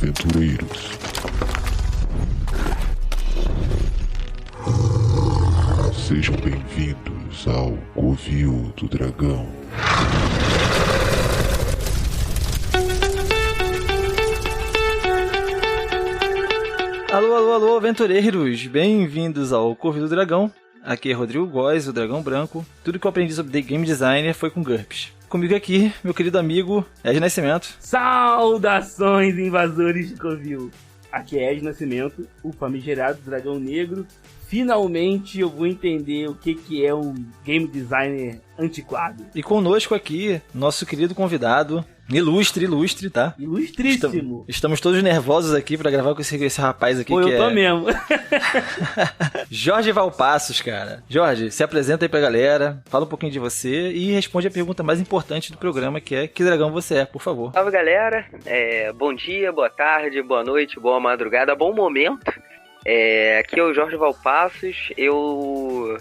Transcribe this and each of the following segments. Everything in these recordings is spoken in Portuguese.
aventureiros. Sejam bem-vindos ao Covil do Dragão. Alô, aventureiros! Bem-vindos ao Covil do Dragão. Aqui é Rodrigo Góes, o Dragão Branco. Tudo que eu aprendi sobre The Game Designer foi com GURPS. Comigo aqui, meu querido amigo Ed Nascimento. Saudações, invasores de Covil! Aqui é Ed Nascimento, o famigerado Dragão Negro. Finalmente eu vou entender o que é um game designer antiquado. E conosco aqui, nosso querido convidado, ilustre, tá? Ilustríssimo. Estamos todos nervosos aqui pra gravar com esse rapaz aqui. Pô, eu tô mesmo. Jorge Valpassos, cara. Jorge, se apresenta aí pra galera, fala um pouquinho de você e responde a pergunta mais importante do programa, que é: que dragão você é, por favor? Salve, galera. Bom dia, boa tarde, boa noite, boa madrugada, bom momento. Aqui é o Jorge Valpassos, eu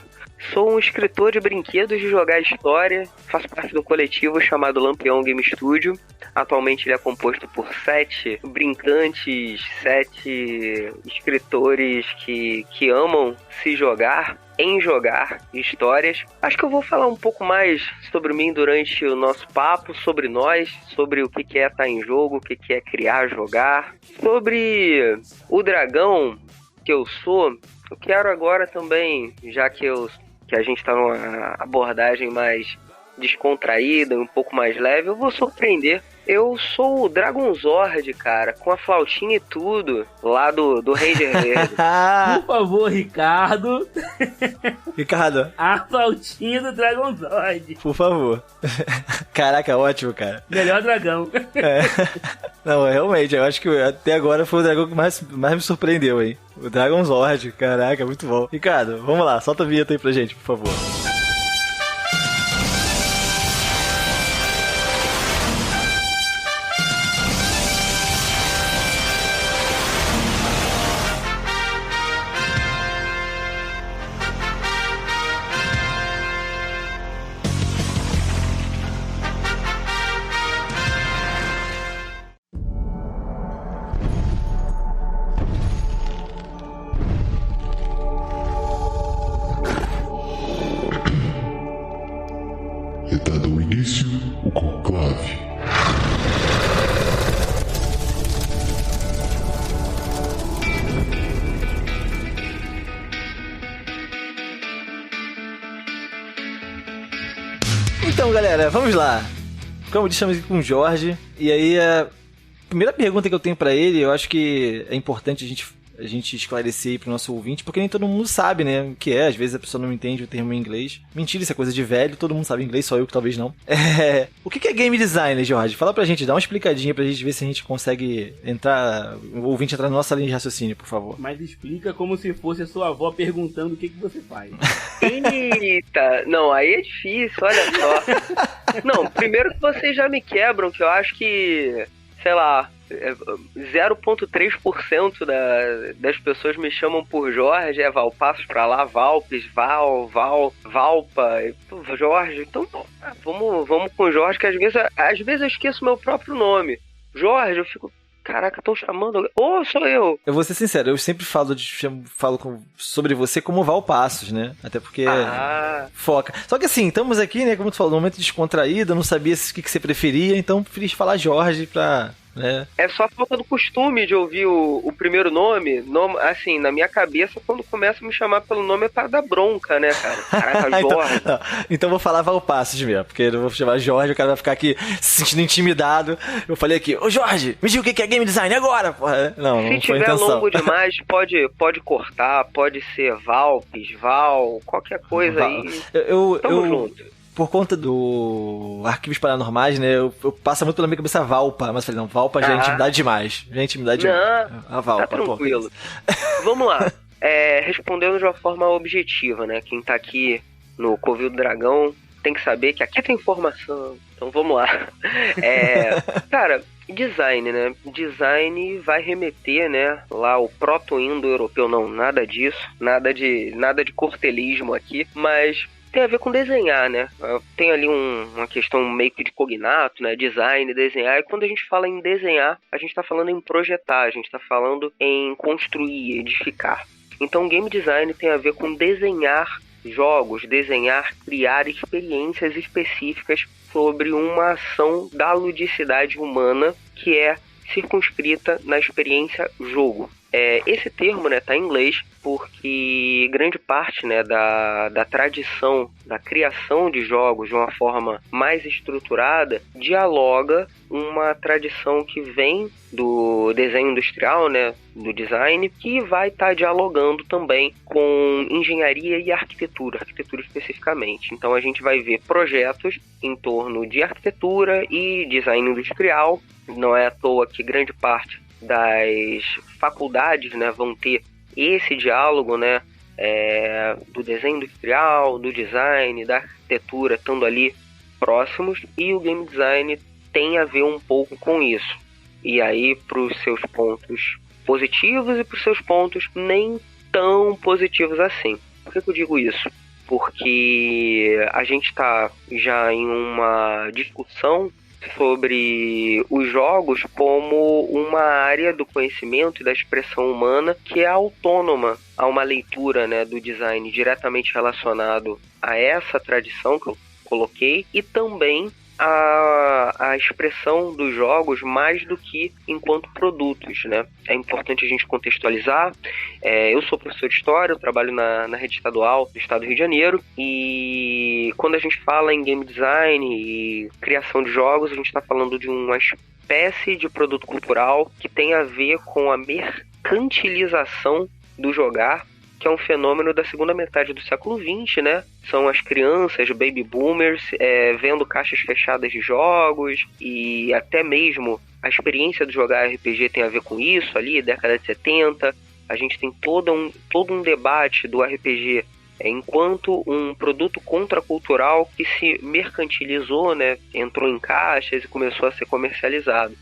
sou um escritor de brinquedos de jogar história, faço parte de um coletivo chamado Lampião Game Studio. Atualmente ele é composto por 7 brincantes, 7 escritores que amam se jogar, em jogar histórias. Acho que eu vou falar um pouco mais sobre mim durante o nosso papo, sobre nós, sobre o que é estar em jogo, o que é criar, jogar, sobre o dragão que eu sou. Eu quero agora também, já que a gente está numa abordagem mais descontraída, um pouco mais leve, eu vou surpreender. Eu sou o Dragonzord, cara, com a flautinha e tudo, lá do Ranger Verde. Por favor, Ricardo. Ricardo. A flautinha do Dragonzord. Por favor. Caraca, ótimo, cara. Melhor dragão. Não, realmente, eu acho que até agora foi o dragão que mais me surpreendeu, hein? O Dragonzord, caraca, muito bom. Ricardo, vamos lá, solta a vinheta aí pra gente, por favor. Dado o início, o conclave. Então, galera, vamos lá. Como estamos aqui com o Jorge, e aí a primeira pergunta que eu tenho pra ele, eu acho que é importante a gente esclarecer aí pro nosso ouvinte, porque nem todo mundo sabe, né, o que é. Às vezes a pessoa não entende o termo em inglês. Mentira, isso é coisa de velho, todo mundo sabe inglês, só eu que talvez não. O que é game designer, Jorge? Fala pra gente, dá uma explicadinha pra gente ver se a gente consegue o ouvinte entrar na nossa linha de raciocínio, por favor. Mas explica como se fosse a sua avó perguntando o que você faz. Eita, não, aí é difícil, olha só. Não, primeiro que vocês já me quebram, que eu acho que, sei lá, 0,3% das pessoas me chamam por Jorge, Valpassos pra lá, Valpes, Valpa, Jorge. Então, vamos com Jorge, que às vezes eu esqueço meu próprio nome. Jorge, eu fico, caraca, estão chamando... sou eu. Eu vou ser sincero, eu sempre falo sobre você como Valpassos, né? Até porque foca. Só que assim, estamos aqui, né, como tu falou, num momento descontraído, eu não sabia o que você preferia, então preferi falar Jorge pra... É só falta do costume de ouvir o primeiro nome. Assim, na minha cabeça, quando começa a me chamar pelo nome é para dar bronca, né, cara? Caraca, Jorge. Então vou falar Valpassos mesmo, porque eu vou chamar Jorge, o cara vai ficar aqui se sentindo intimidado. Eu falei aqui, ô Jorge, me diga o que é game design agora, porra. Não foi intenção. Se tiver longo demais, pode cortar, pode ser Valpes, qualquer coisa aí. Tamo junto. Por conta do Arquivos Paranormais, né, eu passa muito pela minha cabeça Valpa, mas falei, não, Valpa já é intimidade demais. Demais. A Valpa, tá tranquilo. Vamos lá. Respondendo de uma forma objetiva, né, quem tá aqui no Covil do Dragão tem que saber que aqui tem informação. Então vamos lá. Cara, design, né? Design vai remeter, né? Lá o proto-indo-europeu, não, nada disso. Nada de cortelismo aqui. Mas tem a ver com desenhar, né? Tem ali uma questão meio que de cognato, né? Design, desenhar. E quando a gente fala em desenhar, a gente está falando em projetar, a gente está falando em construir, edificar. Então, game design tem a ver com desenhar jogos, desenhar, criar experiências específicas sobre uma ação da ludicidade humana que é circunscrita na experiência jogo. Esse termo, né, tá em inglês porque grande parte, né, da tradição da criação de jogos de uma forma mais estruturada dialoga uma tradição que vem do desenho industrial, né, do design, que vai estar dialogando também com engenharia e arquitetura especificamente. Então a gente vai ver projetos em torno de arquitetura e design industrial. Não é à toa que grande parte das faculdades, né, vão ter esse diálogo, né, do desenho industrial, do design, da arquitetura, estando ali próximos, e o game design tem a ver um pouco com isso. E aí, para os seus pontos positivos e para os seus pontos nem tão positivos assim. Por que eu digo isso? Porque a gente está já em uma discussão sobre os jogos como uma área do conhecimento e da expressão humana que é autônoma a uma leitura, né, do design diretamente relacionado a essa tradição que eu coloquei, e também a expressão dos jogos mais do que enquanto produtos, né? É importante a gente contextualizar. Eu sou professor de História, eu trabalho na rede estadual do estado do Rio de Janeiro, e quando a gente fala em game design e criação de jogos, a gente está falando de uma espécie de produto cultural que tem a ver com a mercantilização do jogar, que é um fenômeno da segunda metade do século XX, né? São as crianças, baby boomers, vendo caixas fechadas de jogos, e até mesmo a experiência de jogar RPG tem a ver com isso ali, década de 70. A gente tem todo um debate do RPG enquanto um produto contracultural que se mercantilizou, né? Entrou em caixas e começou a ser comercializado.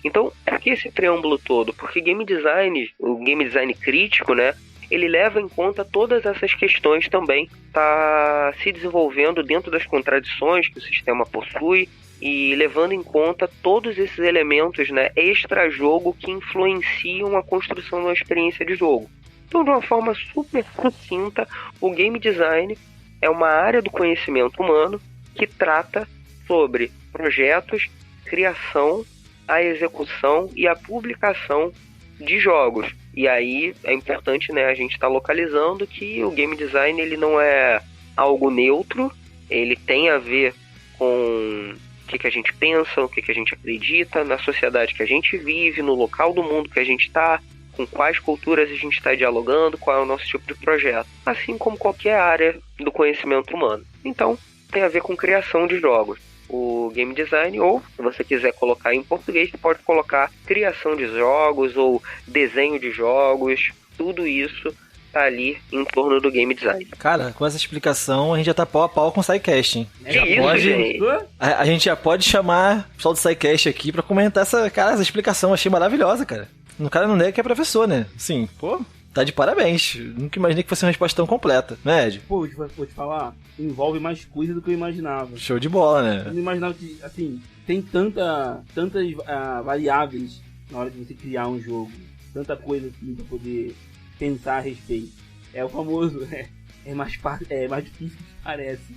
Então, por que esse preâmbulo todo? Porque o game design crítico, né, ele leva em conta todas essas questões também, está se desenvolvendo dentro das contradições que o sistema possui e levando em conta todos esses elementos, né, extra-jogo que influenciam a construção de uma experiência de jogo. Então, de uma forma super sucinta, o game design é uma área do conhecimento humano que trata sobre projetos, criação, a execução e a publicação de jogos. E aí é importante, né, a gente estar localizando que o game design ele não é algo neutro, ele tem a ver com o que a gente pensa, o que a gente acredita, na sociedade que a gente vive, no local do mundo que a gente está, com quais culturas a gente está dialogando, qual é o nosso tipo de projeto, assim como qualquer área do conhecimento humano. Então, tem a ver com criação de jogos. O game design, ou se você quiser colocar em português, você pode colocar criação de jogos ou desenho de jogos, tudo isso tá ali em torno do game design. Cara, com essa explicação a gente já tá pau a pau com o SciCast, hein? Gente? A gente já pode chamar o pessoal do SciCast aqui pra comentar essa explicação, achei maravilhosa, cara. O cara não nega que é professor, né? Sim, pô, tá de parabéns. Nunca imaginei que fosse uma resposta tão completa, né, Ed? Pô, vou te falar, envolve mais coisa do que eu imaginava. Show de bola, né? Eu não imaginava que, assim, tem tantas variáveis na hora de você criar um jogo. Tanta coisa, assim, pra poder pensar a respeito. É o famoso, é mais difícil do que parece.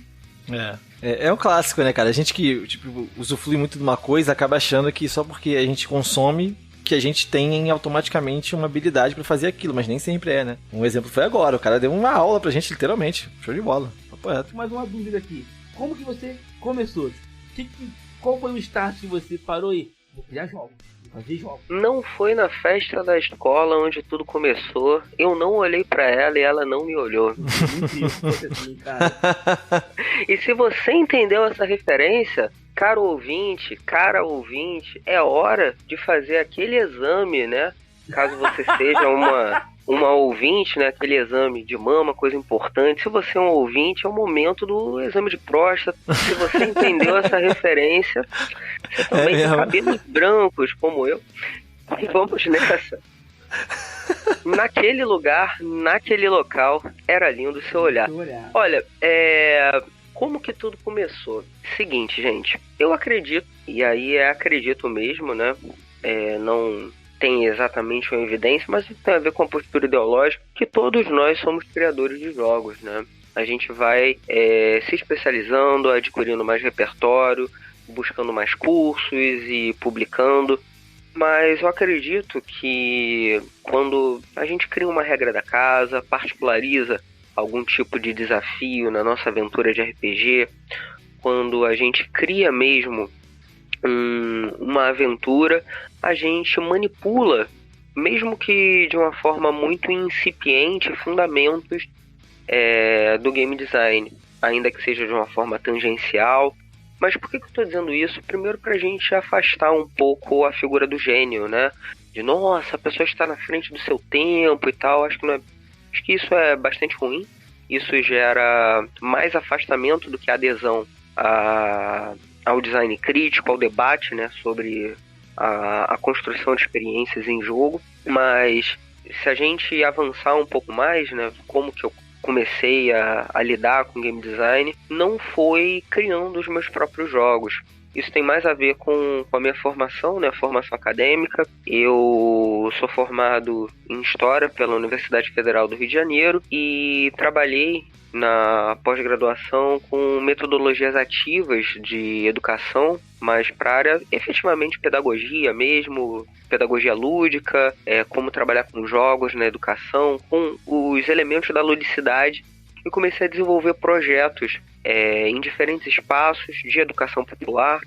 É um clássico, né, cara? A gente que, tipo, usufrui muito de uma coisa acaba achando que só porque a gente consome que a gente tem automaticamente uma habilidade pra fazer aquilo, mas nem sempre é, né? Um exemplo foi agora, o cara deu uma aula pra gente, literalmente. Show de bola, papo reto. Mais uma dúvida aqui, como que você começou? Qual foi o start que você parou e vou criar jogos, vou fazer jogos? Não foi na festa da escola onde tudo começou, eu não olhei pra ela e ela não me olhou. E se você entendeu essa referência, cara ouvinte, é hora de fazer aquele exame, né? Caso você seja uma ouvinte, né? Aquele exame de mama, coisa importante. Se você é um ouvinte, é o momento do exame de próstata. Se você entendeu essa referência, você também tem cabelos brancos, como eu. E vamos nessa. Naquele lugar, naquele local, era lindo o seu olhar. Olha, como que tudo começou? Seguinte, gente, eu acredito, e aí acredito mesmo, né? Não tem exatamente uma evidência, mas tem a ver com a postura ideológica, que todos nós somos criadores de jogos, né? A gente vai se especializando, adquirindo mais repertório, buscando mais cursos e publicando. Mas eu acredito que quando a gente cria uma regra da casa, particulariza algum tipo de desafio na nossa aventura de RPG, quando a gente cria mesmo uma aventura, a gente manipula, mesmo que de uma forma muito incipiente, fundamentos do game design, ainda que seja de uma forma tangencial. Mas por que eu estou dizendo isso? Primeiro, para a gente afastar um pouco a figura do gênio, né? De, nossa, a pessoa está na frente do seu tempo e tal. Acho que isso é bastante ruim. Isso gera mais afastamento do que adesão ao design crítico, ao debate, né? Sobre a construção de experiências em jogo. Mas se a gente avançar um pouco mais, né? Como que eu comecei a lidar com game design, não foi criando os meus próprios jogos. Isso tem mais a ver com a minha formação, né? Formação acadêmica. Eu sou formado em História pela Universidade Federal do Rio de Janeiro e trabalhei na pós-graduação com metodologias ativas de educação, mas para a área efetivamente pedagogia mesmo, pedagogia lúdica, como trabalhar com jogos na educação, com os elementos da ludicidade, e comecei a desenvolver projetos em diferentes espaços de educação popular.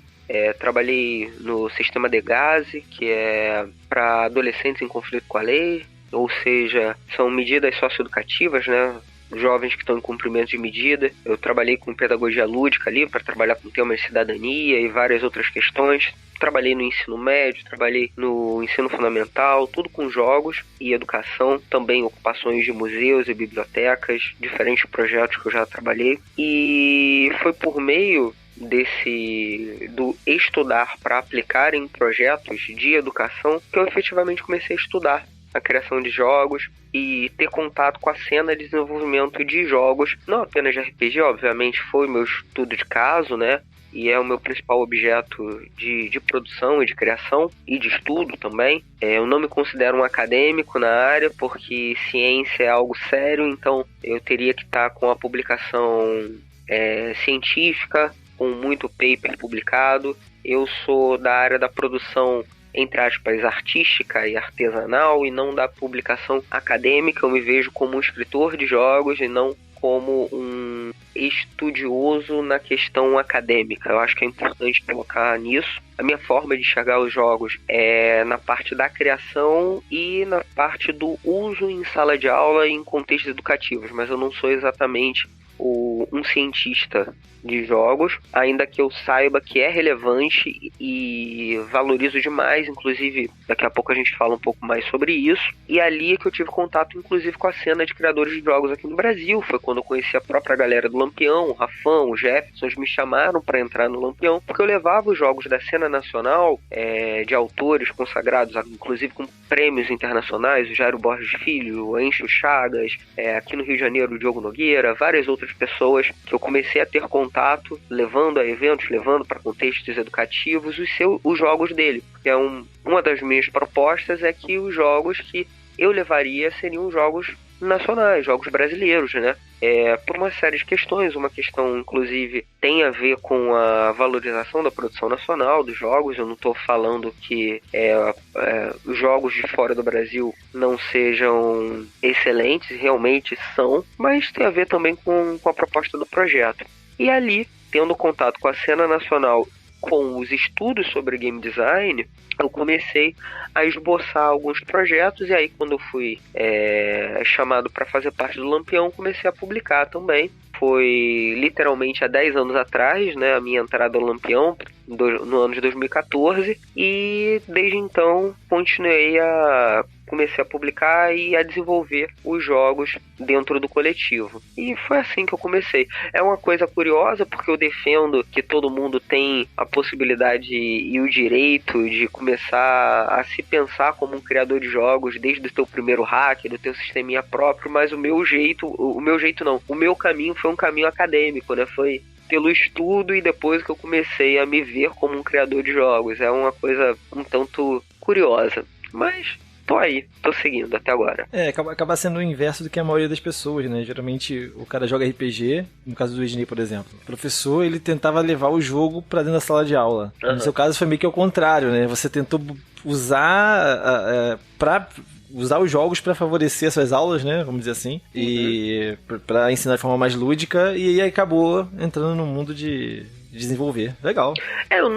Trabalhei no Sistema DEGASE, que é para adolescentes em conflito com a lei, ou seja, são medidas socioeducativas, né? Jovens que estão em cumprimento de medida. Eu trabalhei com pedagogia lúdica ali, para trabalhar com temas de cidadania e várias outras questões. Trabalhei no ensino médio, trabalhei no ensino fundamental, tudo com jogos e educação, também ocupações de museus e bibliotecas, diferentes projetos que eu já trabalhei. E foi por meio do estudar para aplicar em projetos de educação que eu efetivamente comecei a estudar a criação de jogos e ter contato com a cena de desenvolvimento de jogos, não apenas de RPG, obviamente foi meu estudo de caso, né? E é o meu principal objeto de produção e de criação e de estudo também. Eu não me considero um acadêmico na área, porque ciência é algo sério, então eu teria que estar com a publicação científica, com muito paper publicado. Eu sou da área da produção, entre aspas, artística e artesanal, e não da publicação acadêmica. Eu me vejo como um escritor de jogos e não como um estudioso na questão acadêmica. Eu acho que é importante colocar nisso. A minha forma de enxergar os jogos é na parte da criação e na parte do uso em sala de aula e em contextos educativos, mas eu não sou exatamente um cientista de jogos, ainda que eu saiba que é relevante e valorizo demais, inclusive daqui a pouco a gente fala um pouco mais sobre isso. E ali é que eu tive contato inclusive com a cena de criadores de jogos aqui no Brasil. Foi quando eu conheci a própria galera do Lampião, o Rafão, o Jefferson. Eles me chamaram para entrar no Lampião, porque eu levava os jogos da cena nacional, de autores consagrados, inclusive com prêmios internacionais, o Jairo Borges Filho, o Encho Chagas, aqui no Rio de Janeiro o Diogo Nogueira, várias outras pessoas que eu comecei a ter contato, levando a eventos, levando para contextos educativos os jogos dele. Porque uma das minhas propostas é que os jogos que eu levaria seriam jogos nacionais, jogos brasileiros, né? Por uma série de questões. Uma questão, inclusive, tem a ver com a valorização da produção nacional dos jogos. Eu não estou falando que os jogos de fora do Brasil não sejam excelentes, realmente são, mas tem a ver também com a proposta do projeto. E ali, tendo contato com a cena nacional, com os estudos sobre game design, eu comecei a esboçar alguns projetos, e aí quando eu fui chamado para fazer parte do Lampião, comecei a publicar também. Foi literalmente há 10 anos atrás, né, a minha entrada ao Lampião, no ano de 2014, e desde então continuei a comecei a publicar e a desenvolver os jogos dentro do coletivo. E foi assim que eu comecei. É uma coisa curiosa, porque eu defendo que todo mundo tem a possibilidade e o direito de começar a se pensar como um criador de jogos desde o teu primeiro hack, do teu sisteminha próprio, mas o meu caminho foi um caminho acadêmico, né? Foi pelo estudo e depois que eu comecei a me ver como um criador de jogos. É uma coisa um tanto curiosa, mas tô seguindo até agora. Acaba sendo o inverso do que a maioria das pessoas, né? Geralmente o cara joga RPG, no caso do Ednei, por exemplo. O professor, ele tentava levar o jogo pra dentro da sala de aula. Uhum. No seu caso foi meio que ao contrário, né? Você tentou usar os jogos para favorecer as suas aulas, né? Vamos dizer assim. Uhum. E para ensinar de forma mais lúdica, e aí acabou entrando no mundo de desenvolver. Legal. Eu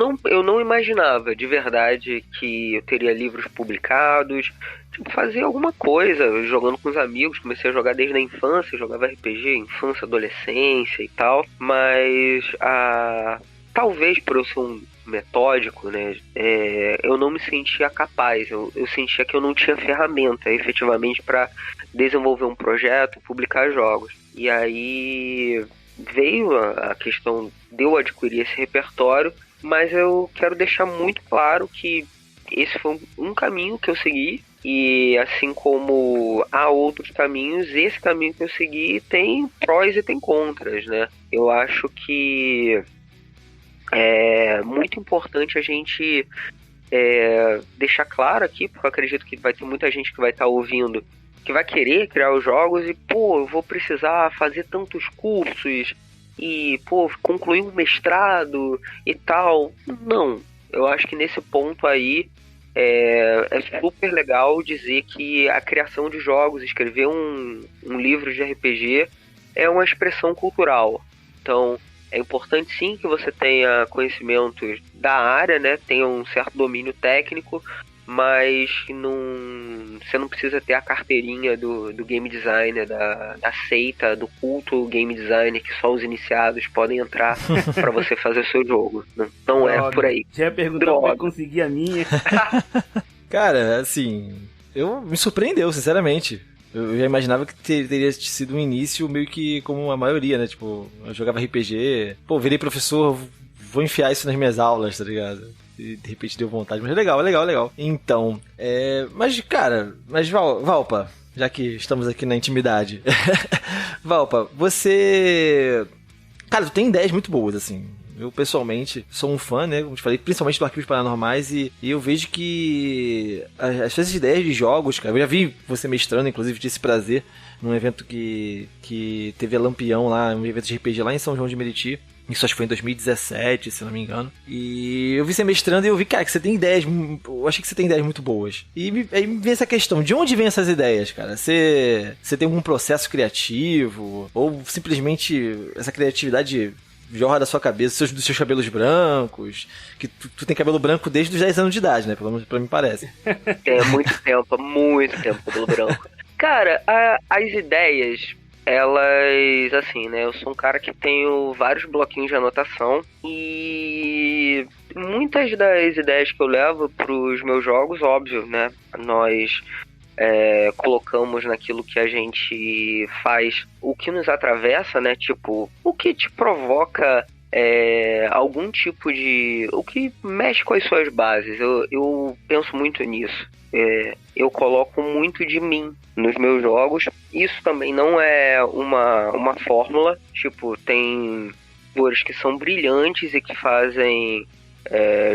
não imaginava de verdade que eu teria livros publicados, tipo, fazer alguma coisa, jogando com os amigos. Comecei a jogar desde a infância, jogava RPG, infância, adolescência e tal, mas talvez por eu ser um metódico, né, eu não me sentia capaz, eu sentia que eu não tinha ferramenta efetivamente para desenvolver um projeto, publicar jogos. E aí veio a questão de eu adquirir esse repertório, mas eu quero deixar muito claro que esse foi um caminho que eu segui, e assim como há outros caminhos, esse caminho que eu segui tem prós e tem contras, né? Eu acho que é muito importante a gente deixar claro aqui, porque eu acredito que vai ter muita gente que vai estar ouvindo que vai querer criar os jogos e, eu vou precisar fazer tantos cursos e, concluir um mestrado e tal. Não, eu acho que nesse ponto aí é super legal dizer que a criação de jogos, escrever um livro de RPG é uma expressão cultural. Então, é importante sim que você tenha conhecimentos da área, né? Tenha um certo domínio técnico, mas você não precisa ter a carteirinha do game designer, da seita, do culto game designer, que só os iniciados podem entrar para você fazer o seu jogo. Não é por aí. Já ia perguntar como é que consegui a minha. Cara, assim, me surpreendeu, sinceramente. Eu já imaginava que teria sido um início meio que como a maioria, né? Tipo, eu jogava RPG, virei professor, vou enfiar isso nas minhas aulas, tá ligado? E de repente deu vontade, mas é legal. Então, Valpa, já que estamos aqui na intimidade. Valpa, você... Cara, tu tem ideias muito boas, assim. Eu, pessoalmente, sou um fã, né? Como te falei, principalmente do Arquivos Paranormais, e eu vejo que as suas ideias de jogos, cara, eu já vi você mestrando, inclusive, tive esse prazer num evento que teve a Lampião lá, um evento de RPG lá em São João de Meriti. Isso acho que foi em 2017, se não me engano. E eu vi você mestrando e eu vi, cara, que você tem ideias. Eu achei que você tem ideias muito boas. E aí me vem essa questão: de onde vem essas ideias, cara? Você tem algum processo criativo? Ou simplesmente essa criatividade jorra da sua cabeça, dos seus cabelos brancos? Que tu tem cabelo branco desde os 10 anos de idade, né? Pelo menos pra mim parece. Tem muito tempo cabelo branco. Cara, as ideias, elas, assim, né, eu sou um cara que tenho vários bloquinhos de anotação e muitas das ideias que eu levo pros meus jogos, óbvio, né, nós colocamos naquilo que a gente faz, o que nos atravessa, né, tipo, o que te provoca algum tipo de... o que mexe com as suas bases. Eu penso muito nisso. Eu coloco muito de mim nos meus jogos. Isso também não é uma fórmula. Tipo, tem autores que são brilhantes e que fazem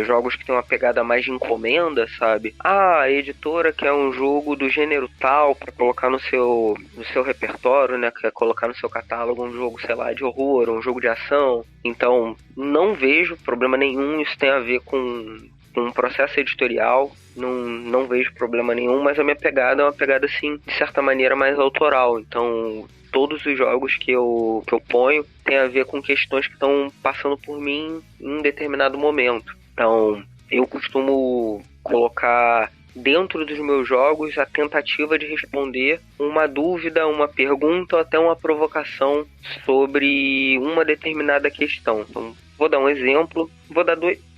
jogos que tem uma pegada mais de encomenda, sabe? A editora quer um jogo do gênero tal para colocar no seu repertório, né? Quer colocar no seu catálogo um jogo, sei lá, de horror, um jogo de ação. Então, não vejo problema nenhum. Isso tem a ver com um processo editorial. Não vejo problema nenhum, mas a minha pegada é uma pegada, assim, de certa maneira mais autoral. Então, todos os jogos que eu ponho tem a ver com questões que estão passando por mim em um determinado momento. Então, eu costumo colocar dentro dos meus jogos a tentativa de responder uma dúvida, uma pergunta ou até uma provocação sobre uma determinada questão. Então, Vou dar um exemplo, vou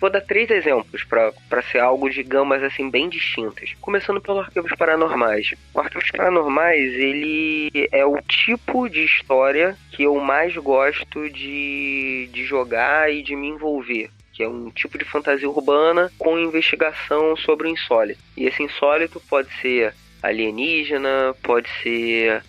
dar 3 exemplos para ser algo de gamas assim bem distintas. Começando pelo Arquivos Paranormais. O Arquivos Paranormais, ele é o tipo de história que eu mais gosto de jogar e de me envolver, que é um tipo de fantasia urbana com investigação sobre o insólito. E esse insólito pode ser alienígena, pode ser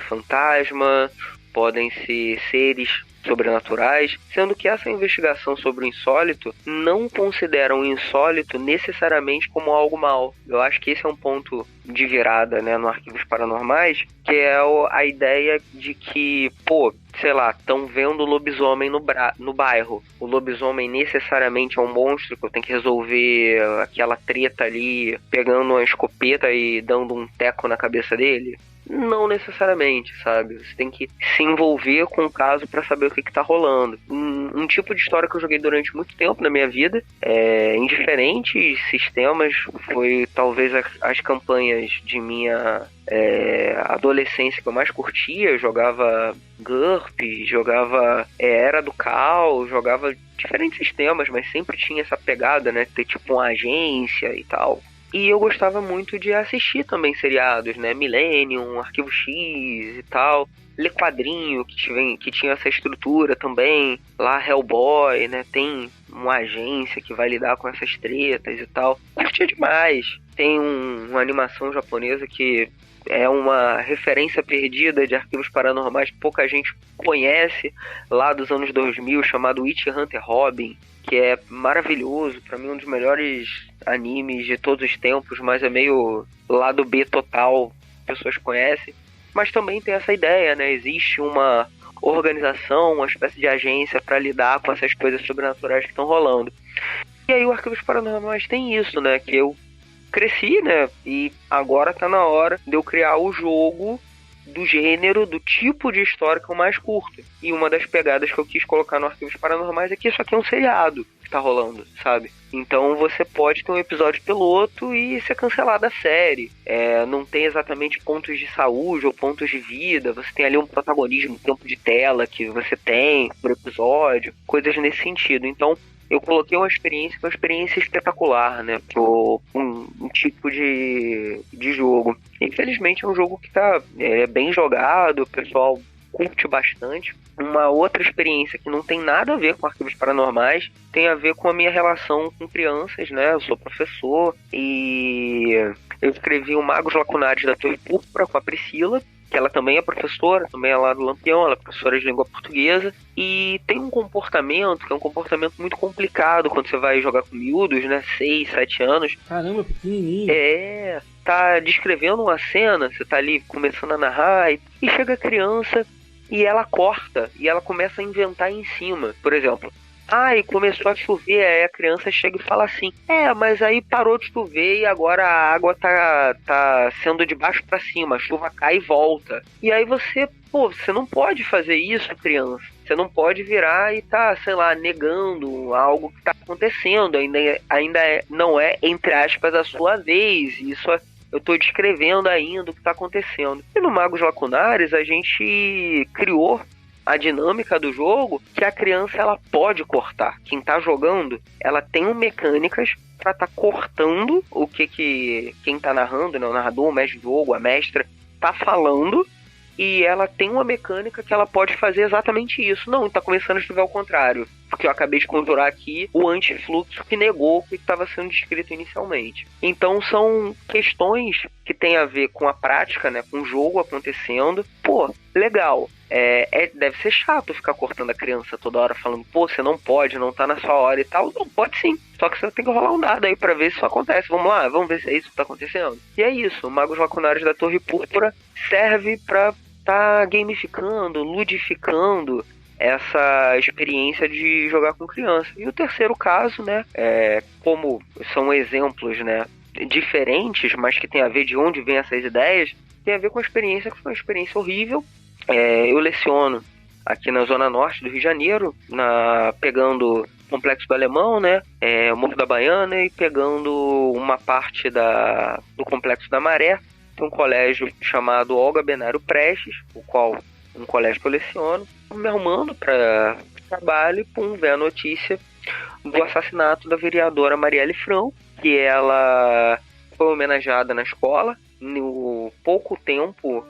fantasma, podem ser seres sobrenaturais, sendo que essa investigação sobre o insólito não considera o insólito necessariamente como algo mal. Eu acho que esse é um ponto de virada, né, no Arquivos Paranormais, que é a ideia de que, sei lá, estão vendo lobisomem no bairro. O lobisomem necessariamente é um monstro que eu tenho que resolver aquela treta ali, pegando uma escopeta e dando um teco na cabeça dele. Não necessariamente, sabe? Você tem que se envolver com o caso pra saber o que tá rolando. Um tipo de história que eu joguei durante muito tempo na minha vida, em diferentes sistemas, foi talvez as campanhas de minha adolescência que eu mais curtia. Eu jogava GURP, jogava Era do Caos, jogava diferentes sistemas, mas sempre tinha essa pegada, né? Ter tipo uma agência e tal. E eu gostava muito de assistir também seriados, né? Millennium, Arquivo X e tal. Ler quadrinho, que tinha essa estrutura também. Lá Hellboy, né? Tem uma agência que vai lidar com essas tretas e tal. Curtia demais. Tem uma animação japonesa que é uma referência perdida de Arquivos Paranormais que pouca gente conhece, lá dos anos 2000, chamado Witch Hunter Robin, que é maravilhoso, pra mim um dos melhores animes de todos os tempos, mas é meio lado B total, pessoas conhecem. Mas também tem essa ideia, né? Existe uma organização, uma espécie de agência para lidar com essas coisas sobrenaturais que estão rolando. E aí o Arquivos Paranormais tem isso, né? Que eu cresci, né? E agora tá na hora de eu criar o jogo do gênero, do tipo de história que eu mais curto. E uma das pegadas que eu quis colocar no Arquivos Paranormais é que isso aqui é um seriado que tá rolando, sabe? Então você pode ter um episódio piloto e ser cancelado a série. Não tem exatamente pontos de saúde ou pontos de vida. Você tem ali um protagonismo, um tempo de tela que você tem por episódio, coisas nesse sentido. Então eu coloquei uma experiência que é uma experiência espetacular, né? Um tipo de jogo. Infelizmente é um jogo que tá bem jogado, o pessoal curte bastante. Uma outra experiência que não tem nada a ver com Arquivos Paranormais, tem a ver com a minha relação com crianças, né? Eu sou professor e eu escrevi o Magos Lacunares da Torre Púrpura com a Priscila, que ela também é professora, também é lá do Lampião, ela é professora de língua portuguesa, e tem um comportamento que é um comportamento muito complicado quando você vai jogar com miúdos, né, 6, 7 anos. Caramba, pequenininho. Tá descrevendo uma cena, você tá ali começando a narrar, e chega a criança e ela corta, e ela começa a inventar em cima. Por exemplo, e começou a chover, aí a criança chega e fala assim, mas aí parou de chover e agora a água tá sendo de baixo pra cima, a chuva cai e volta. E aí você não pode fazer isso, criança. Você não pode virar e tá, sei lá, negando algo que tá acontecendo. Ainda não é, entre aspas, a sua vez. Isso eu tô descrevendo ainda o que tá acontecendo. E no Magos Lacunares a gente criou a dinâmica do jogo que a criança ela pode cortar. Quem tá jogando, ela tem mecânicas pra tá cortando o que quem tá narrando, né, o narrador, o mestre do jogo, a mestra, tá falando, e ela tem uma mecânica que ela pode fazer exatamente isso. Não, tá começando a chover ao contrário, porque eu acabei de conjurar aqui o antifluxo que negou o que estava sendo descrito inicialmente. Então são questões que tem a ver com a prática, né, com o jogo acontecendo. Legal. Deve ser chato ficar cortando a criança toda hora falando, você não pode, não tá na sua hora e tal. Não, pode sim. Só que você tem que rolar um dado aí pra ver se isso acontece. Vamos lá, vamos ver se é isso que tá acontecendo. E é isso, o Magos Lacunares da Torre Púrpura serve pra tá gamificando, ludificando essa experiência de jogar com criança. E o terceiro caso, né, como são exemplos, né, diferentes, mas que tem a ver de onde vem essas ideias, tem a ver com a experiência que foi uma experiência horrível. Eu leciono aqui na Zona Norte do Rio de Janeiro, pegando o Complexo do Alemão, né, o Morro da Baiana, e pegando uma parte do Complexo da Maré. Tem um colégio chamado Olga Benário Prestes, um colégio que eu leciono, me arrumando para trabalho e pum, vê a notícia do assassinato da vereadora Marielle Franco, que ela foi homenageada na escola no pouco tempo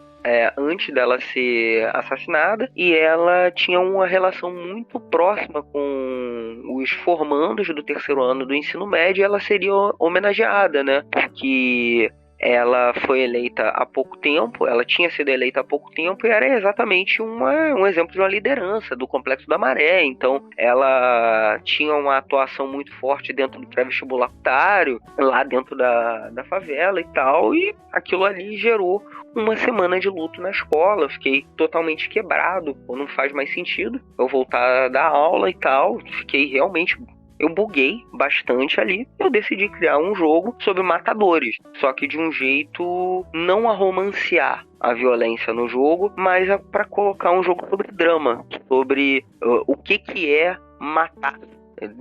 antes dela ser assassinada, e ela tinha uma relação muito próxima com os formandos do terceiro ano do ensino médio, e ela seria homenageada, né? Porque ela foi eleita há pouco tempo, ela tinha sido eleita há pouco tempo e era exatamente um exemplo de uma liderança do Complexo da Maré. Então, ela tinha uma atuação muito forte dentro do pré-vestibulário, lá dentro da favela e tal, e aquilo ali gerou uma semana de luto na escola. Eu fiquei totalmente quebrado, não faz mais sentido eu voltar a dar aula e tal. Fiquei realmente... Eu buguei bastante ali. Eu decidi criar um jogo sobre matadores, só que de um jeito não a romancear a violência no jogo, mas para colocar um jogo sobre drama, sobre o que é matar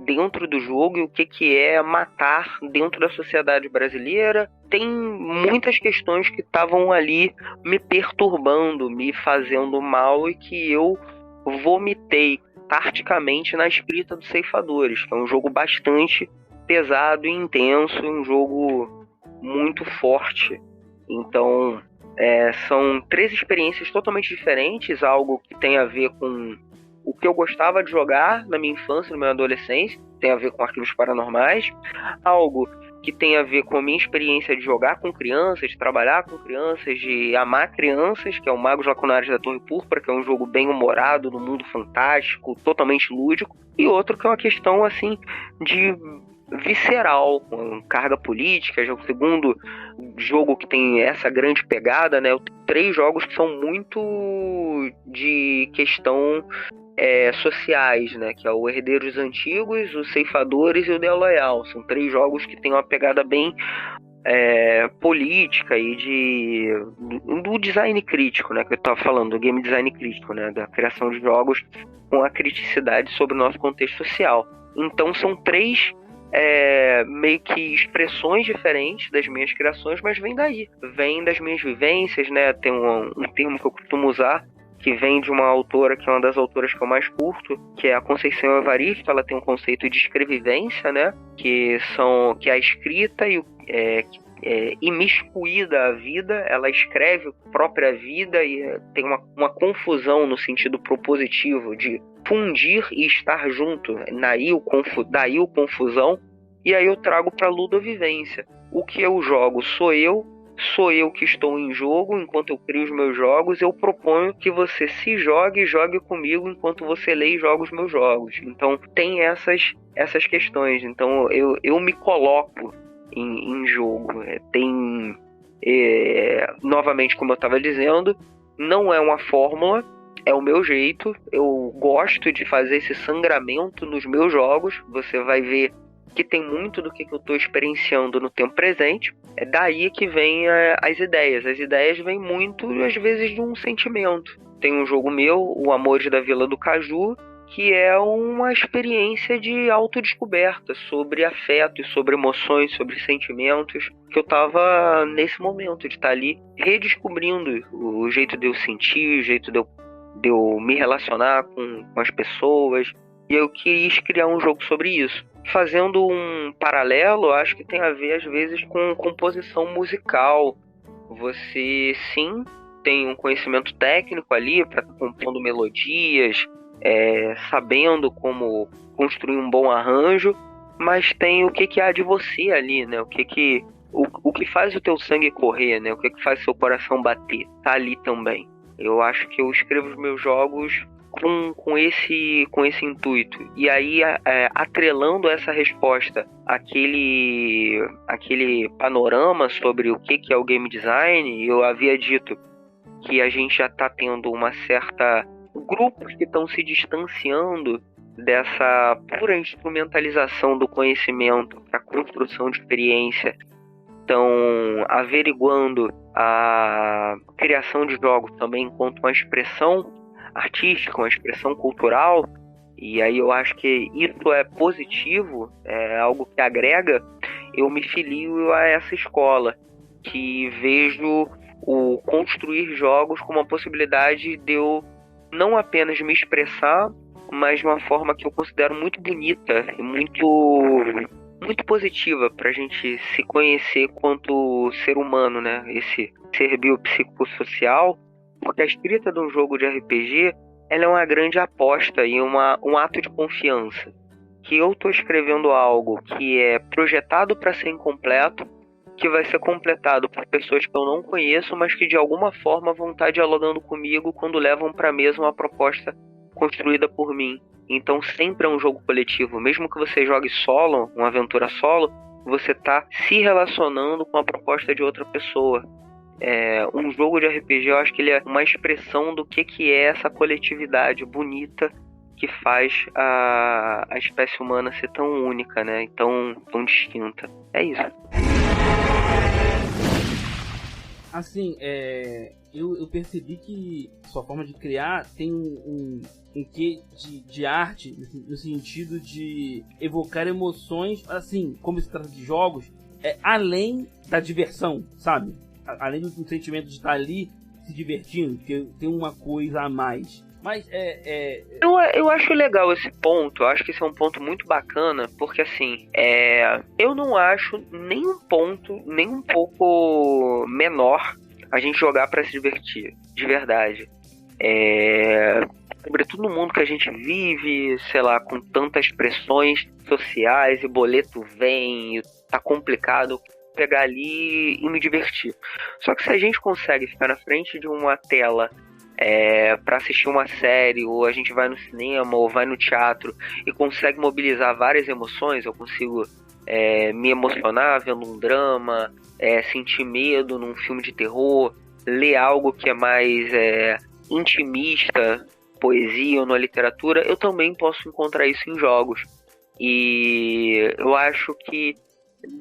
dentro do jogo e o que é matar dentro da sociedade brasileira. Tem muitas questões que estavam ali me perturbando, me fazendo mal, e que eu vomitei taticamente na escrita dos Ceifadores, que é um jogo bastante pesado e intenso, um jogo muito forte. Então, são 3 experiências totalmente diferentes, algo que tem a ver com o que eu gostava de jogar na minha infância, na minha adolescência, tem a ver com Arquivos Paranormais, algo que tem a ver com a minha experiência de jogar com crianças, de trabalhar com crianças, de amar crianças, que é o Magos Lacunares da Torre Púrpura, que é um jogo bem humorado, no mundo fantástico, totalmente lúdico, e outro que é uma questão, assim, de visceral, com carga política. É o segundo jogo que tem essa grande pegada, né? 3 jogos que são muito de questão sociais, né? Que é o Herdeiros Antigos, os Ceifadores e o Del Loyal. São 3 jogos que têm uma pegada bem política e do design crítico, né? Que eu estava falando, do game design crítico, né? Da criação de jogos com a criticidade sobre o nosso contexto social. Então são 3 meio que expressões diferentes das minhas criações, mas vem daí, vem das minhas vivências, né? Tem um termo que eu costumo usar, que vem de uma autora, que é uma das autoras que eu mais curto, que é a Conceição Evaristo. Ela tem um conceito de escrevivência, né? Que é a escrita imiscuída à vida. Ela escreve a própria vida e tem uma confusão no sentido propositivo de fundir e estar junto. Daí o confusão. E aí eu trago para a ludovivência. O que eu jogo sou eu que estou em jogo. Enquanto eu crio os meus jogos, eu proponho que você se jogue comigo enquanto você lê e joga os meus jogos. Então tem essas questões. Então eu me coloco em jogo. Novamente, como eu estava dizendo, não é uma fórmula, é o meu jeito. Eu gosto de fazer esse sangramento nos meus jogos. Você vai ver que tem muito do que eu estou experienciando no tempo presente. É daí que vem as ideias. As ideias vêm muito, às vezes, de um sentimento. Tem um jogo meu, o Amores da Vila do Caju, que é uma experiência de autodescoberta sobre afetos, sobre emoções, sobre sentimentos, que eu estava nesse momento de estar ali redescobrindo o jeito de eu sentir, o jeito de eu me relacionar com as pessoas. E eu quis criar um jogo sobre isso. Fazendo um paralelo, acho que tem a ver, às vezes, com composição musical. Você, sim, tem um conhecimento técnico ali para estar compondo melodias, sabendo como construir um bom arranjo, mas tem o que há de você ali, né? O que faz o teu sangue correr, né? O que faz o seu coração bater, tá ali também. Eu acho que eu escrevo os meus jogos com esse intuito. E aí, atrelando essa resposta àquele panorama sobre o que é o game design, eu havia dito que a gente já está tendo uma certa... grupos que estão se distanciando dessa pura instrumentalização do conhecimento para a construção de experiência. Estão averiguando a criação de jogos também enquanto uma expressão artística, uma expressão cultural, e aí eu acho que isso é positivo, é algo que agrega. Eu me filio a essa escola, que vejo o construir jogos como uma possibilidade de eu não apenas me expressar, mas de uma forma que eu considero muito bonita e muito positiva pra gente se conhecer quanto ser humano, né? Esse ser biopsicossocial, porque a escrita de um jogo de RPG, ela é uma grande aposta e um ato de confiança. Que eu tô escrevendo algo que é projetado para ser incompleto, que vai ser completado por pessoas que eu não conheço, mas que de alguma forma vão estar dialogando comigo quando levam para a mesa uma proposta construída por mim. Então sempre é um jogo coletivo. Mesmo que você jogue solo, uma aventura solo, você está se relacionando com a proposta de outra pessoa. Um jogo de RPG, eu acho que ele é uma expressão do que é essa coletividade bonita que faz a espécie humana ser tão única, né? E tão distinta. É isso. Assim, eu percebi que sua forma de criar tem um quê de arte, no sentido de evocar emoções, assim, como se trata de jogos, além da diversão, sabe? Além do sentimento de estar ali se divertindo, que tem uma coisa a mais. Mas Eu acho legal esse ponto, eu acho que esse é um ponto muito bacana, porque assim, eu não acho nem um pouco menor a gente jogar pra se divertir, de verdade. Sobretudo no mundo que a gente vive, sei lá, com tantas pressões sociais e boleto vem, e tá complicado pegar ali e me divertir. Só que se a gente consegue ficar na frente de uma tela para assistir uma série, ou a gente vai no cinema ou vai no teatro e consegue mobilizar várias emoções, eu consigo me emocionar vendo um drama, sentir medo num filme de terror, ler algo que é mais intimista, poesia ou na literatura, eu também posso encontrar isso em jogos. E eu acho que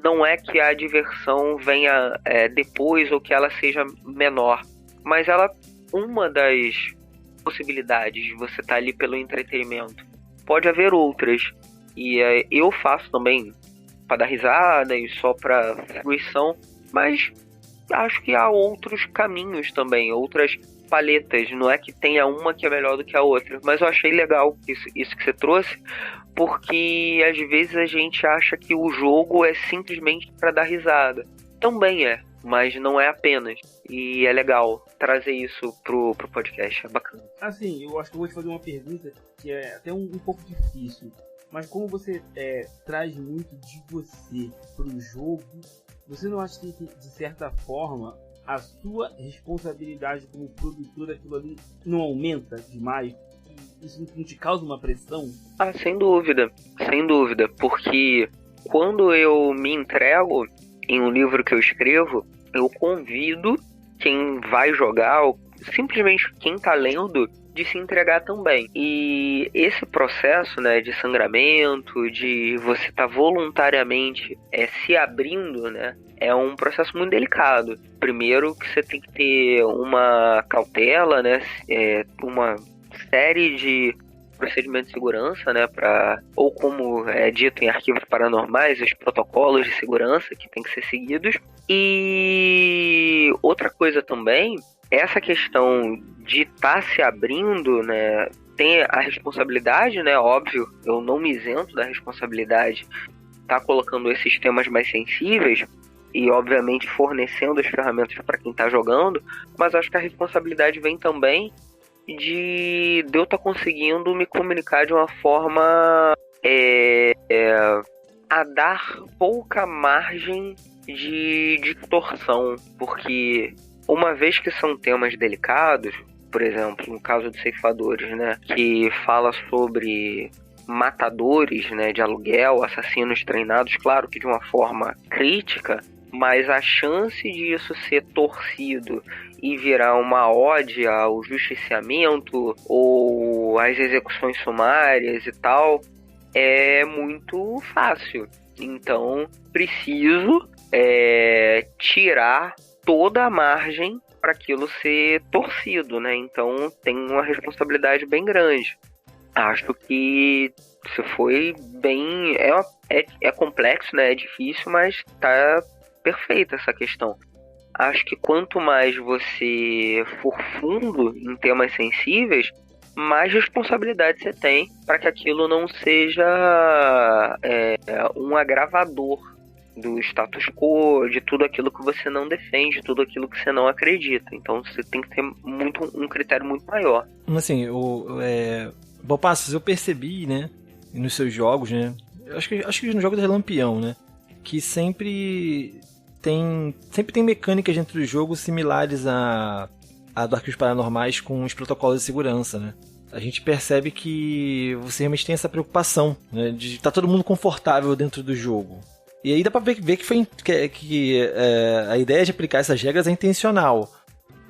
não é que a diversão venha depois ou que ela seja menor, mas uma das possibilidades de você estar ali pelo entretenimento. Pode haver outras, e eu faço também para dar risada e só para fruição, mas acho que há outros caminhos também, outras paletas. Não é que tenha uma que é melhor do que a outra, mas eu achei legal isso que você trouxe, porque às vezes a gente acha que o jogo é simplesmente para dar risada. Também mas não é apenas. E é legal trazer isso pro podcast, é bacana. Assim, eu acho que eu vou te fazer uma pergunta que é até um pouco difícil, mas como você traz muito de você pro jogo, você não acha que, de certa forma, a sua responsabilidade como produtor daquilo ali não aumenta demais? Isso não te causa uma pressão? Sem dúvida, porque quando eu me entrego em um livro que eu escrevo, eu convido quem vai jogar, ou simplesmente quem tá lendo, de se entregar também. E esse processo, né, de sangramento, de você estar voluntariamente se abrindo, né, é um processo muito delicado. Primeiro que você tem que ter uma cautela, né, uma série de procedimentos de segurança, né, ou como é dito em arquivos paranormais, os protocolos de segurança que tem que ser seguidos. E outra coisa também, essa questão de estar se abrindo, né, tem a responsabilidade, né, óbvio, eu não me isento da responsabilidade tá colocando esses temas mais sensíveis e obviamente fornecendo as ferramentas para quem está jogando, mas acho que a responsabilidade vem também de eu estar conseguindo me comunicar de uma forma a dar pouca margem de distorção, porque uma vez que são temas delicados, por exemplo, no caso dos ceifadores, né, que fala sobre matadores, né, de aluguel, assassinos treinados, claro que de uma forma crítica, mas a chance disso ser torcido e virar uma ode ao justiciamento ou às execuções sumárias e tal é muito fácil. Então, preciso tirar toda a margem para aquilo ser torcido, né? Então, tem uma responsabilidade bem grande. Acho que isso foi bem... É complexo, né? É difícil, mas tá perfeita essa questão. Acho que quanto mais você for fundo em temas sensíveis, mais responsabilidade você tem para que aquilo não seja um agravador do status quo, de tudo aquilo que você não defende, tudo aquilo que você não acredita. Então você tem que ter um critério muito maior. Assim, Balpassos, eu percebi, né, nos seus jogos, né, acho que nos jogos da Lampião, né, que sempre tem mecânicas dentro do jogo similares a do Arquivos Paranormais com os protocolos de segurança, né. A gente percebe que você realmente tem essa preocupação, né, de estar todo mundo confortável dentro do jogo. E aí dá pra ver que a ideia de aplicar essas regras é intencional.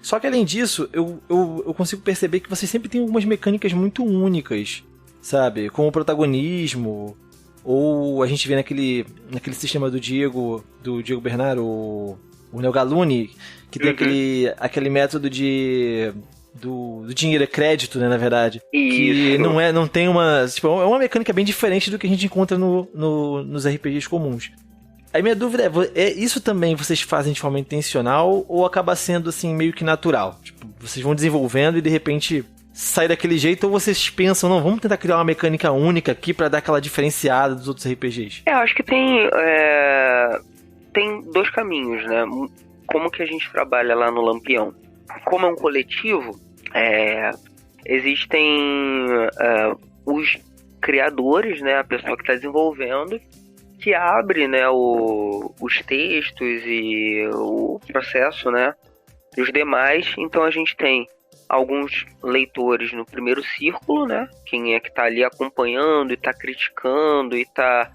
Só que além disso, eu consigo perceber que vocês sempre têm algumas mecânicas muito únicas, sabe? Como o protagonismo, ou a gente vê naquele sistema do Diego Bernardo, o Neo Galuni, que tem aquele método do dinheiro é crédito, né, na verdade. Isso. Que não tem uma... Tipo, é uma mecânica bem diferente do que a gente encontra nos RPGs comuns. Aí minha dúvida isso também vocês fazem de forma intencional ou acaba sendo assim meio que natural? Tipo, vocês vão desenvolvendo e de repente sai daquele jeito, ou vocês pensam, não, vamos tentar criar uma mecânica única aqui pra dar aquela diferenciada dos outros RPGs? Eu acho que tem dois caminhos, né? Como que a gente trabalha lá no Lampião? Como é um coletivo, existem os criadores, né? A pessoa que está desenvolvendo, que abre, né, os textos e o processo, né, dos demais. Então a gente tem alguns leitores no primeiro círculo, né, quem é que está ali acompanhando e está criticando e está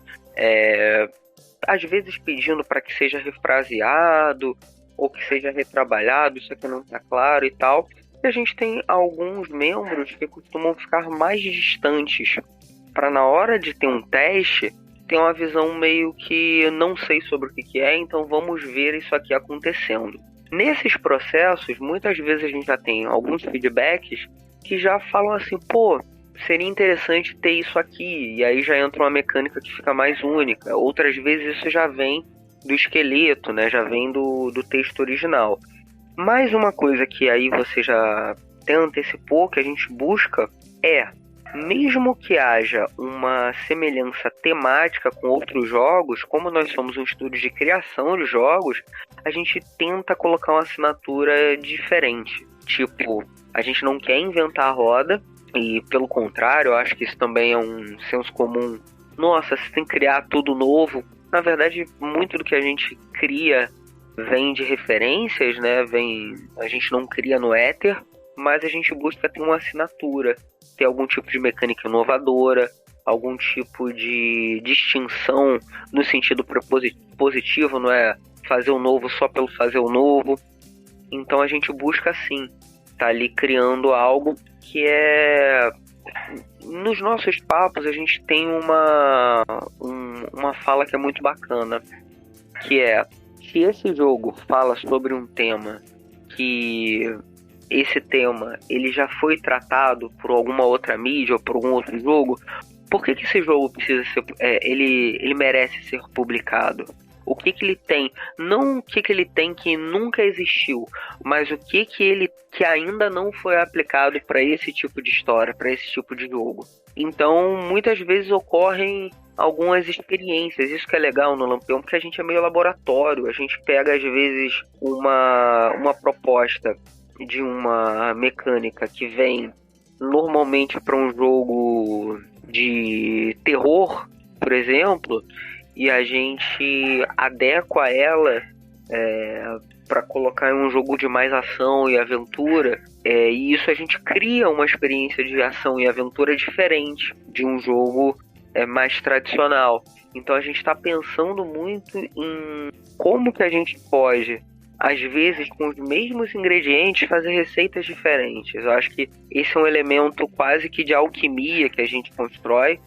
às vezes pedindo para que seja refraseado ou que seja retrabalhado, isso aqui não está claro e tal. E a gente tem alguns membros que costumam ficar mais distantes para, na hora de ter um teste, ter uma visão meio que não sei sobre o que é, então vamos ver isso aqui acontecendo. Nesses processos, muitas vezes a gente já tem alguns feedbacks que já falam assim, pô, seria interessante ter isso aqui, e aí já entra uma mecânica que fica mais única. Outras vezes isso já vem do esqueleto, né? Já vem do texto original. Mais uma coisa que aí você já até antecipou, que a gente busca mesmo que haja uma semelhança temática com outros jogos, como nós somos um estúdio de criação de jogos, a gente tenta colocar uma assinatura diferente. Tipo, a gente não quer inventar a roda, e pelo contrário, eu acho que isso também é um senso comum. Nossa, você tem que criar tudo novo. Na verdade, muito do que a gente cria vem de referências, né? A gente não cria no éter, mas a gente busca ter uma assinatura, ter algum tipo de mecânica inovadora, algum tipo de distinção no sentido positivo, não é fazer o novo só pelo fazer o novo. Então a gente busca sim, tá ali criando algo que nos nossos papos a gente tem uma fala que é muito bacana, que se esse jogo fala sobre um tema que esse tema ele já foi tratado por alguma outra mídia ou por algum outro jogo, por que esse jogo precisa ser ele merece ser publicado? O que ele tem? Não o que ele tem que nunca existiu, mas o que ainda não foi aplicado para esse tipo de história, para esse tipo de jogo. Então, muitas vezes ocorrem algumas experiências. Isso que é legal no Lampião, porque a gente é meio laboratório. A gente pega, às vezes, uma proposta de uma mecânica que vem normalmente para um jogo de terror, por exemplo, e a gente adequa ela para colocar em um jogo de mais ação e aventura, e isso a gente cria uma experiência de ação e aventura diferente de um jogo mais tradicional. Então a gente está pensando muito em como que a gente pode, às vezes com os mesmos ingredientes, fazer receitas diferentes. Eu acho que esse é um elemento quase que de alquimia que a gente constrói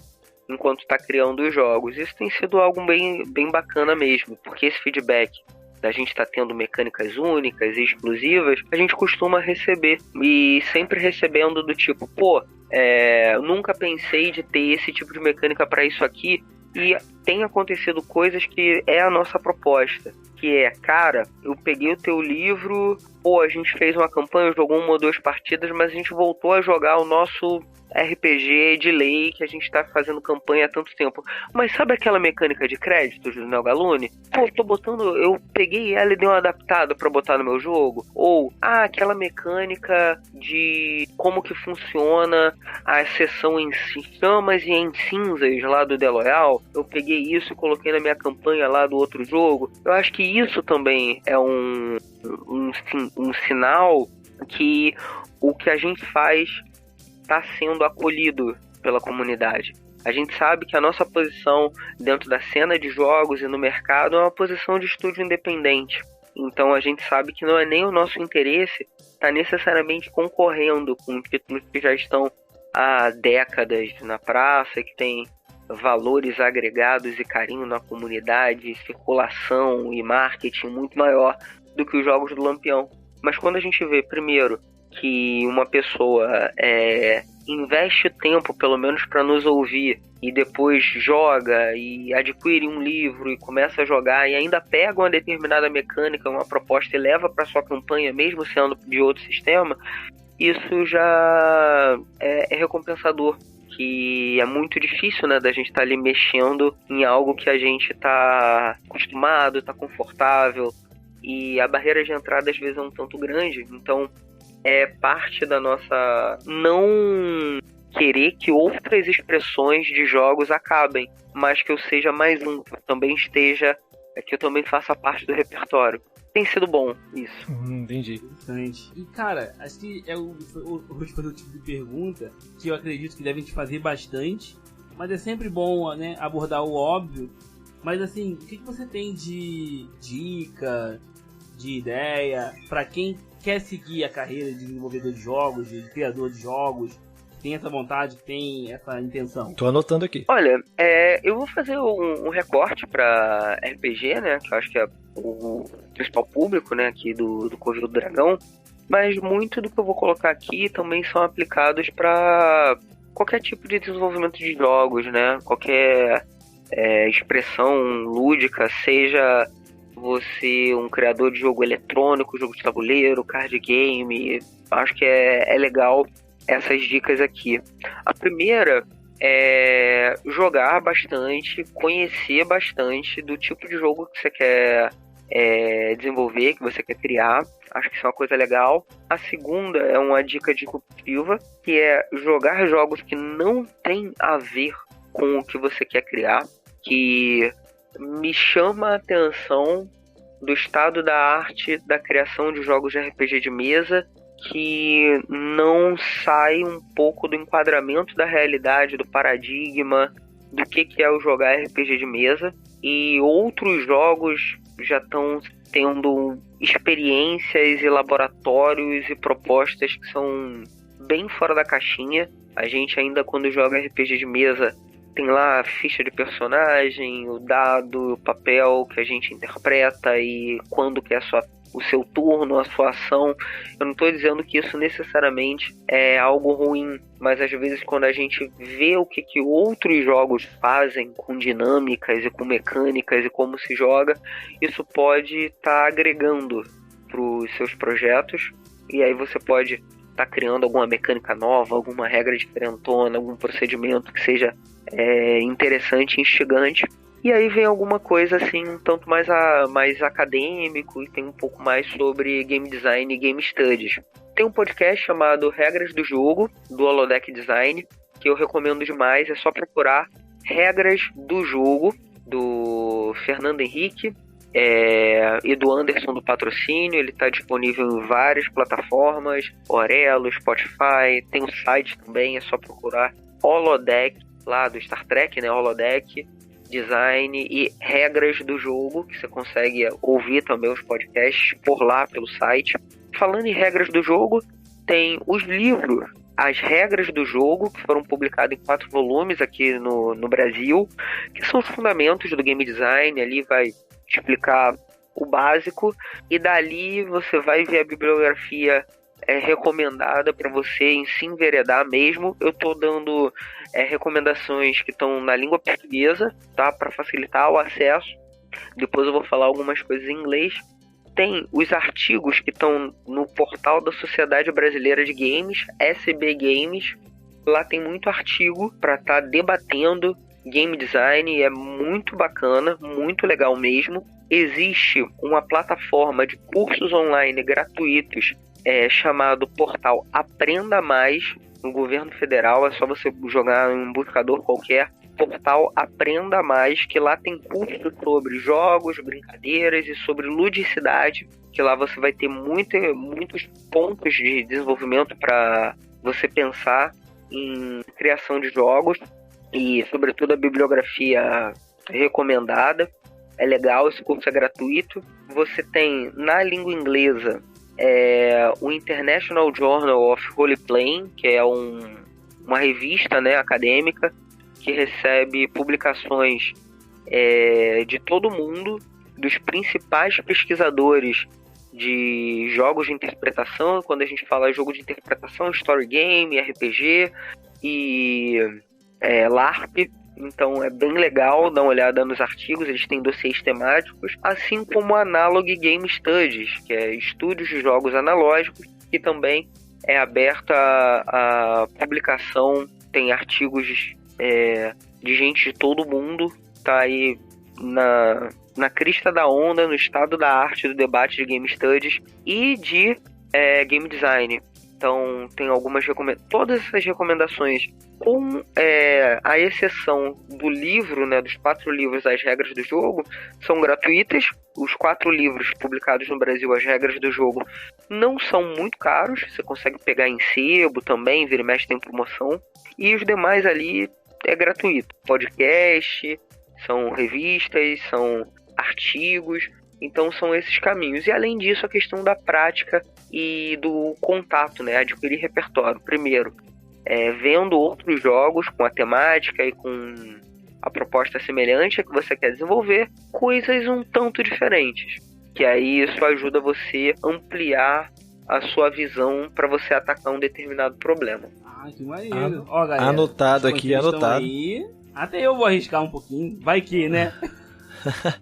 enquanto está criando os jogos. Isso tem sido algo bem, bem bacana mesmo, porque esse feedback da gente estar tendo mecânicas únicas e exclusivas, a gente costuma receber, e sempre recebendo do tipo, nunca pensei de ter esse tipo de mecânica para isso aqui, e tem acontecido coisas que é a nossa proposta, que é, cara, eu peguei o teu livro, pô, a gente fez uma campanha, jogou 1 ou 2 partidas, mas a gente voltou a jogar o nosso RPG de lei que a gente tá fazendo campanha há tanto tempo. Mas sabe aquela mecânica de créditos do Neo Galune? Pô, eu peguei ela e dei uma adaptada pra botar no meu jogo. Ou, aquela mecânica de como que funciona a seção em chamas e em cinzas lá do The Loyal. Eu peguei isso e coloquei na minha campanha lá do outro jogo. Eu acho que isso também é um sinal que o que a gente faz está sendo acolhido pela comunidade. A gente sabe que a nossa posição dentro da cena de jogos e no mercado é uma posição de estúdio independente. Então a gente sabe que não é nem o nosso interesse estar necessariamente concorrendo com títulos que já estão há décadas na praça, que tem valores agregados e carinho na comunidade, circulação e marketing muito maior do que os jogos do Lampião. Mas quando a gente vê, primeiro, que uma pessoa investe tempo, pelo menos, para nos ouvir, e depois joga e adquire um livro e começa a jogar e ainda pega uma determinada mecânica, uma proposta e leva para sua campanha, mesmo sendo de outro sistema, isso já é recompensador. Que é muito difícil, né, da gente estar ali mexendo em algo que a gente está acostumado, está confortável, e a barreira de entrada às vezes é um tanto grande. Então é parte da nossa não querer que outras expressões de jogos acabem, mas que eu seja mais um, que eu também esteja, que eu também faça parte do repertório. Tem sido bom isso. Entendi. Interessante. E cara, acho que eu vou te fazer o tipo de pergunta que eu acredito que devem te fazer bastante, mas é sempre bom, né, abordar o óbvio. Mas assim, o que você tem de dica, de ideia para quem quer seguir a carreira de desenvolvedor de jogos, de criador de jogos, tem essa vontade, tem essa intenção? Tô anotando aqui. Olha, eu vou fazer um recorte para RPG, né, que eu acho que é o principal público, né, aqui do Covil do Dragão, mas muito do que eu vou colocar aqui também são aplicados para qualquer tipo de desenvolvimento de jogos, né, qualquer expressão lúdica, seja você um criador de jogo eletrônico, jogo de tabuleiro, card game. Acho que é legal essas dicas aqui. A primeira é jogar bastante, conhecer bastante do tipo de jogo que você quer desenvolver, que você quer criar. Acho que isso é uma coisa legal. A segunda é uma dica disruptiva, que é jogar jogos que não tem a ver com o que você quer criar, que me chama a atenção do estado da arte da criação de jogos de RPG de mesa, que não sai um pouco do enquadramento da realidade, do paradigma, do que é o jogar RPG de mesa. E outros jogos já estão tendo experiências e laboratórios e propostas que são bem fora da caixinha. A gente ainda, quando joga RPG de mesa, tem lá a ficha de personagem, o dado, o papel que a gente interpreta e quando que é o seu turno, a sua ação. Eu não estou dizendo que isso necessariamente é algo ruim, mas às vezes quando a gente vê o que outros jogos fazem com dinâmicas e com mecânicas e como se joga, isso pode estar agregando para os seus projetos, e aí você pode estar criando alguma mecânica nova, alguma regra diferentona, algum procedimento que seja interessante e instigante. E aí vem alguma coisa assim, um tanto mais acadêmico, e tem um pouco mais sobre game design e game studies. Tem um podcast chamado Regras do Jogo, do Holodeck Design, que eu recomendo demais. É só procurar Regras do Jogo, do Fernando Henrique e do Anderson do Patrocínio. Ele está disponível em várias plataformas, Orelo, Spotify, tem um site também, é só procurar Holodeck, lá do Star Trek, né, Holodeck Design e Regras do Jogo, que você consegue ouvir também os podcasts por lá, pelo site. Falando em Regras do Jogo, tem os livros, as Regras do Jogo, que foram publicados em 4 volumes aqui no Brasil, que são os fundamentos do game design. Ali vai explicar o básico, e dali você vai ver a bibliografia recomendada para você se enveredar mesmo. Eu estou dando recomendações que estão na língua portuguesa, tá, para facilitar o acesso, Depois eu vou falar algumas coisas em inglês. Tem os artigos que estão no portal da Sociedade Brasileira de Games, SB Games. Lá tem muito artigo para estar debatendo game design, é muito bacana, muito legal mesmo. Existe uma plataforma de cursos online gratuitos chamado portal Aprenda Mais, no governo federal. É só você jogar em um buscador qualquer, portal Aprenda Mais, que lá tem cursos sobre jogos, brincadeiras e sobre ludicidade, que lá você vai ter muitos pontos de desenvolvimento para você pensar em criação de jogos e, sobretudo, a bibliografia recomendada. É legal, esse curso é gratuito. Você tem, na língua inglesa, o International Journal of Role-Playing, que é uma revista, né, acadêmica, que recebe publicações de todo mundo, dos principais pesquisadores de jogos de interpretação. Quando a gente fala jogo de interpretação, story game, RPG e LARP. Então é bem legal dar uma olhada nos artigos, eles têm dossiês temáticos, assim como a Analog Game Studies, que é estudos de jogos analógicos, que também é aberta a publicação, tem artigos de gente de todo mundo, tá aí na crista da onda, no estado da arte do debate de Game Studies e de Game Design. Então tem algumas todas essas recomendações, com a exceção do livro, né, dos 4 livros As Regras do Jogo, são gratuitas. Os 4 livros publicados no Brasil, As Regras do Jogo, não são muito caros, você consegue pegar em sebo também, vira e mexe tem promoção, e os demais ali é gratuito. Podcast, são revistas, são artigos. Então são esses caminhos. E além disso, a questão da prática e do contato, né? Adquirir repertório. Primeiro, vendo outros jogos com a temática e com a proposta semelhante a que você quer desenvolver, coisas um tanto diferentes. Que aí isso ajuda você a ampliar a sua visão para você atacar um determinado problema. Ah, que maneiro. Ó, galera, anotado aqui, anotado. Aí, até eu vou arriscar um pouquinho. Vai que, né?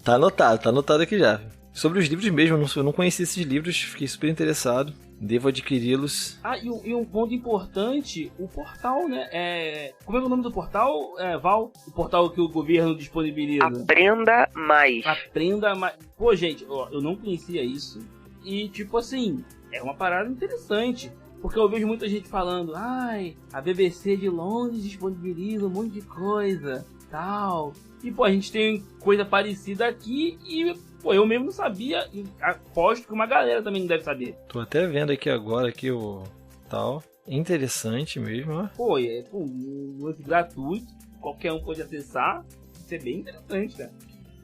Tá anotado aqui já. Sobre os livros mesmo, eu não conheci esses livros, fiquei super interessado. Devo adquiri-los. Ah, e um ponto importante, o portal, né? Como é o nome do portal, Val? O portal que o governo disponibiliza. Aprenda Mais. Aprenda Mais. Pô, gente, eu não conhecia isso. E, tipo assim, é uma parada interessante. Porque eu vejo muita gente falando, a BBC de Londres disponibiliza um monte de coisa, tal. E, pô, a gente tem coisa parecida aqui e, pô, eu mesmo não sabia. E aposto que uma galera também não deve saber. Tô até vendo aqui agora o tal. Interessante mesmo, ó. Pô, um lance gratuito. Qualquer um pode acessar. Isso é bem interessante, cara.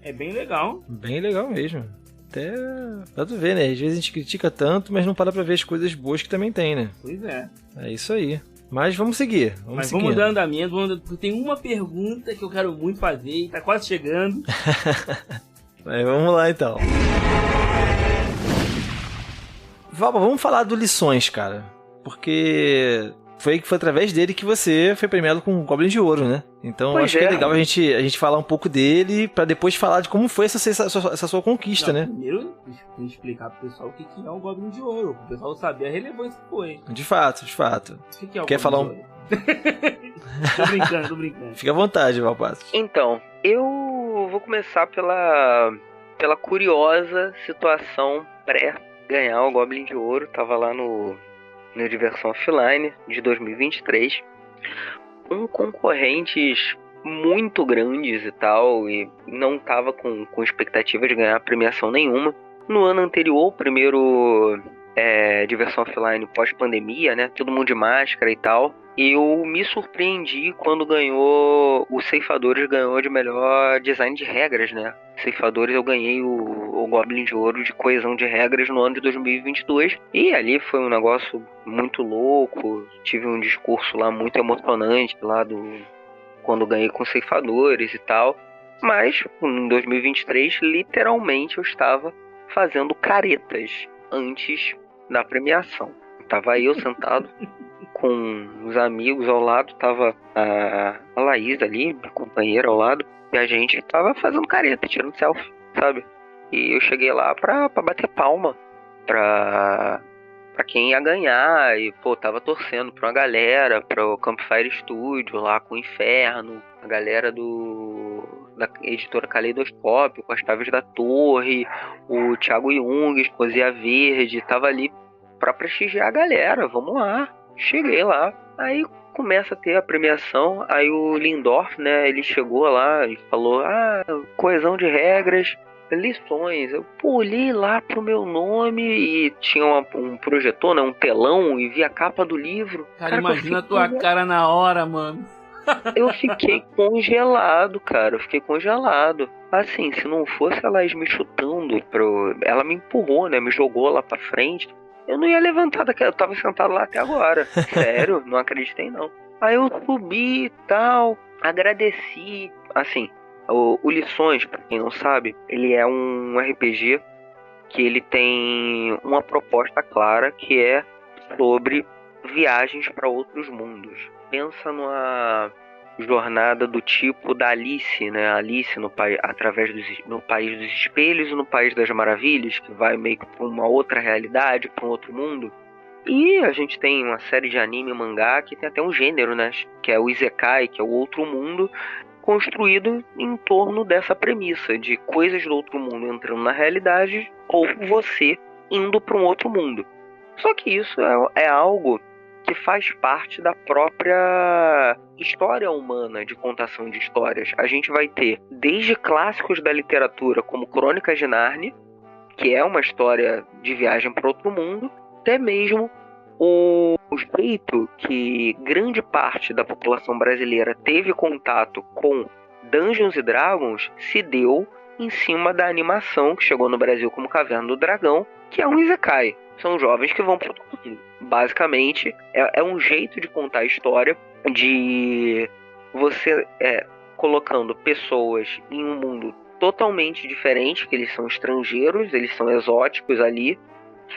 É bem legal. Bem legal mesmo. Até pra tu ver, né? Às vezes a gente critica tanto, mas não para pra ver as coisas boas que também tem, né? Pois é. É isso aí. Mas vamos seguir. Vamos dando andamento. Porque tem uma pergunta que eu quero muito fazer e tá quase chegando. Mas vamos lá então. Valba, vamos falar do Lições, cara. Porque foi através dele que você foi premiado com o Goblin de Ouro, né? Então acho que é legal a gente falar um pouco dele pra depois falar de como foi essa sua conquista, né? Primeiro, tem que explicar pro pessoal o que é o Goblin de Ouro. Pro pessoal saber a relevância que foi. De fato. O que é o Quer Goblin falar de Ouro? Tô brincando. Fica à vontade, Valpasso. Então, eu vou começar pela curiosa situação pré-ganhar o Goblin de Ouro. Tava lá no Diversão Offline de 2023. Concorrentes muito grandes e tal, e não tava com expectativa de ganhar premiação nenhuma. No ano anterior, o primeiro Diversão Offline pós-pandemia, né? Todo mundo de máscara e tal. Eu me surpreendi quando o Ceifadores ganhou de melhor design de regras, né? Ceifadores eu ganhei o Goblin de Ouro de coesão de regras no ano de 2022. E ali foi um negócio muito louco. Tive um discurso lá muito emocionante lá quando ganhei com Ceifadores e tal. Mas em 2023, literalmente, eu estava fazendo caretas antes da premiação. Tava aí eu sentado com os amigos ao lado, tava a Laís ali, minha companheira ao lado, e a gente tava fazendo careta, tirando selfie. sabe? E eu cheguei lá pra bater palma pra quem ia ganhar. E, pô, tava torcendo pra uma galera, pro Campfire Studio lá com o Inferno, a galera da editora Caleidoscópio, com as Chaves da Torre, o Thiago Jung, Poesia Verde, tava ali pra prestigiar a galera, vamos lá. Cheguei lá, aí começa a ter a premiação, aí o Lindorf, né, ele chegou lá e falou, coesão de regras, lições. Eu olhei lá pro meu nome e tinha um projetor, né, um telão, e vi a capa do livro. Cara, imagina a tua cara na hora, mano. Eu fiquei congelado, cara. Eu fiquei congelado. Assim, se não fosse ela me chutando, ela me empurrou, né? Me jogou lá pra frente. Eu não ia levantar daquela. Eu tava sentado lá até agora. Sério, não acreditei não. Aí eu subi e tal. Agradeci. Assim, o Lições, pra quem não sabe, ele é um RPG que ele tem uma proposta clara, que é sobre viagens para outros mundos. Pensa numa jornada do tipo da Alice, né? Alice no País dos Espelhos e no País das Maravilhas, que vai meio que para uma outra realidade, para um outro mundo. E a gente tem uma série de anime e mangá que tem até um gênero, né? Que é o Isekai, que é o outro mundo, construído em torno dessa premissa de coisas do outro mundo entrando na realidade ou você indo para um outro mundo. Só que isso é algo que faz parte da própria história humana de contação de histórias. A gente vai ter desde clássicos da literatura como Crônicas de Nárnia, que é uma história de viagem para outro mundo, até mesmo o jeito que grande parte da população brasileira teve contato com Dungeons & Dragons se deu em cima da animação que chegou no Brasil como Caverna do Dragão, que é um Isekai. São jovens que vão para outro mundo. Basicamente, é um jeito de contar a história de você colocando pessoas em um mundo totalmente diferente, que eles são estrangeiros, eles são exóticos ali,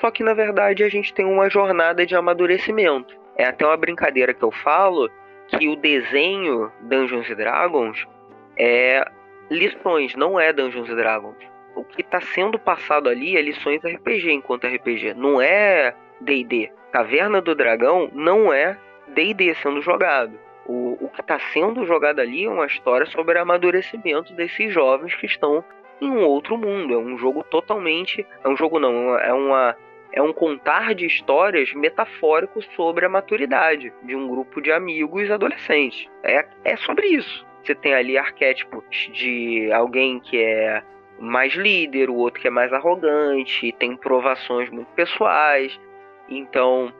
só que na verdade a gente tem uma jornada de amadurecimento. É até uma brincadeira que eu falo, que o desenho Dungeons & Dragons é lições, não é Dungeons & Dragons. O que está sendo passado ali é lições RPG enquanto RPG, não é D&D. Caverna do Dragão não é D&D sendo jogado. O que está sendo jogado ali é uma história sobre amadurecimento desses jovens que estão em um outro mundo. É um jogo totalmente... É um jogo não, é um contar de histórias metafórico sobre a maturidade de um grupo de amigos adolescentes. É sobre isso. Você tem ali arquétipos de alguém que é mais líder, o outro que é mais arrogante, tem provações muito pessoais. Então,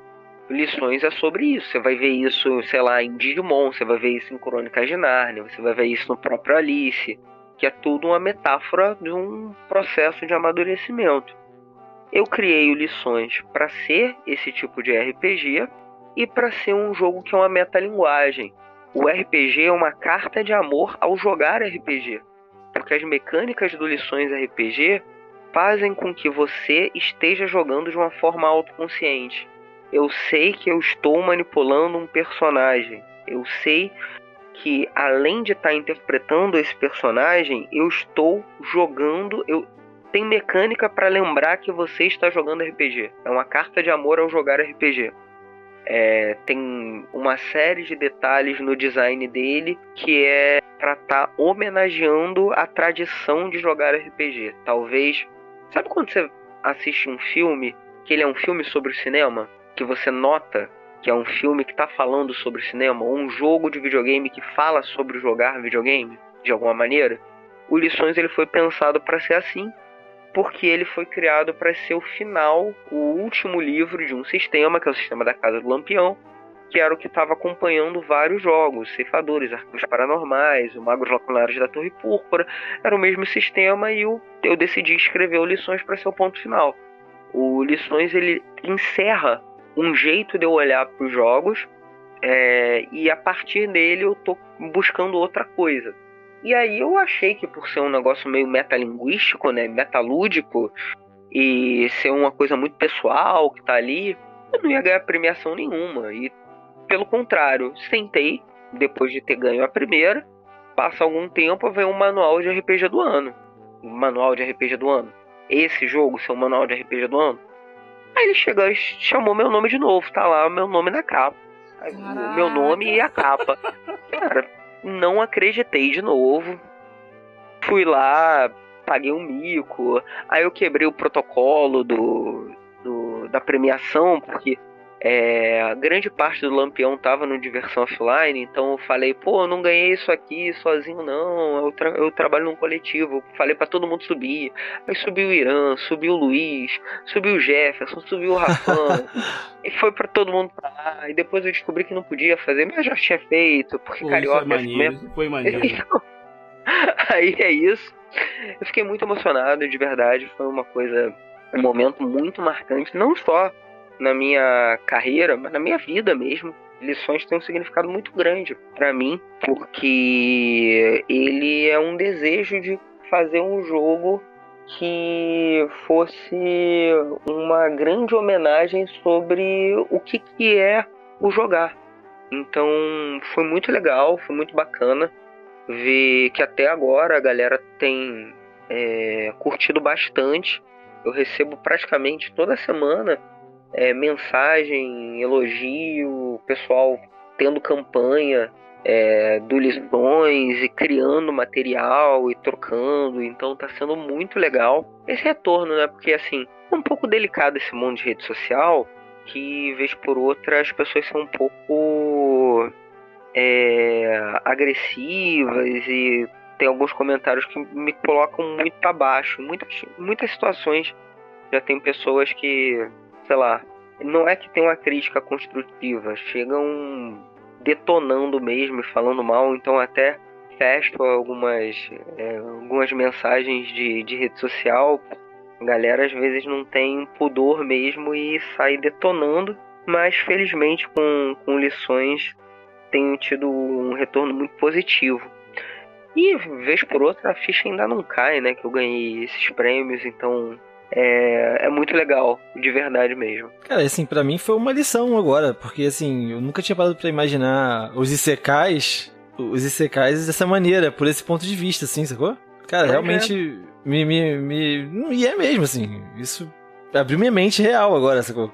Lições é sobre isso. Você vai ver isso, sei lá, em Digimon, você vai ver isso em Crônicas de Nárnia, você vai ver isso no próprio Alice, que é tudo uma metáfora de um processo de amadurecimento. Eu criei o Lições para ser esse tipo de RPG e para ser um jogo que é uma metalinguagem. O RPG é uma carta de amor ao jogar RPG, porque as mecânicas do Lições RPG fazem com que você esteja jogando de uma forma autoconsciente. Eu sei que eu estou manipulando um personagem. Eu sei que, além de estar interpretando esse personagem, eu estou jogando... Tem mecânica para lembrar que você está jogando RPG. É uma carta de amor ao jogar RPG. Tem uma série de detalhes no design dele que é para estar homenageando a tradição de jogar RPG. Talvez... Sabe quando você assiste um filme, que ele é um filme sobre o cinema? Que você nota que é um filme que está falando sobre cinema, ou um jogo de videogame que fala sobre jogar videogame, de alguma maneira. O Lições ele foi pensado para ser assim, porque ele foi criado para ser o final, o último livro de um sistema, que é o sistema da Casa do Lampião, que era o que estava acompanhando vários jogos, Ceifadores, Arquivos Paranormais, o Magos Laculares da Torre Púrpura. Era o mesmo sistema e eu decidi escrever o Lições para ser o ponto final. O Lições ele encerra um jeito de eu olhar para os jogos, e a partir dele eu tô buscando outra coisa. E aí eu achei que, por ser um negócio meio metalinguístico, né, metalúdico, e ser uma coisa muito pessoal que tá ali, eu não ia ganhar premiação nenhuma. E pelo contrário, sentei, depois de ter ganho a primeira, passa algum tempo, vem um manual de RPG do ano. manual de RPG do ano. Esse jogo, seu manual de RPG do ano. Aí ele chegou e chamou meu nome de novo. Tá lá meu nome na capa. O meu nome e a capa. Cara, não acreditei de novo. Fui lá, paguei um mico. Aí eu quebrei o protocolo da premiação, porque a grande parte do Lampião tava no Diversão Offline. Então eu falei, pô, eu não ganhei isso aqui sozinho não, eu trabalho num coletivo. Falei pra todo mundo subir. Aí subiu o Irã, subiu o Luiz, subiu o Jefferson, subiu o Rafão. E foi pra todo mundo pra lá. E depois eu descobri que não podia fazer, mas já tinha feito, porque Pô, carioca isso é maneiro, isso foi maneiro. Aí é isso. Eu fiquei muito emocionado, de verdade. Foi um momento muito marcante, não só na minha carreira, mas na minha vida mesmo. Lições têm um significado muito grande pra mim, porque ele é um desejo de fazer um jogo que fosse uma grande homenagem sobre o que é o jogar. Então foi muito legal, foi muito bacana ver que até agora a galera tem curtido bastante. Eu recebo praticamente toda semana mensagem, elogio, pessoal tendo campanha do Lições e criando material e trocando. Então tá sendo muito legal esse retorno, né? Porque assim, é um pouco delicado esse mundo de rede social, que vez por outra as pessoas são um pouco agressivas e tem alguns comentários que me colocam muito pra baixo. Muitas situações já tem pessoas que, sei lá, não é que tem uma crítica construtiva, chegam detonando mesmo e falando mal. Então até fecho algumas mensagens de rede social. A galera às vezes não tem pudor mesmo e sai detonando, mas felizmente com Lições tenho tido um retorno muito positivo. E vez por outra a ficha ainda não cai, né? Que eu ganhei esses prêmios, então é muito legal, de verdade mesmo. Cara, assim, pra mim foi uma lição agora, porque assim, eu nunca tinha parado pra imaginar os isekais dessa maneira, por esse ponto de vista, assim, sacou? Cara, realmente e é mesmo, assim, isso abriu minha mente real agora, sacou?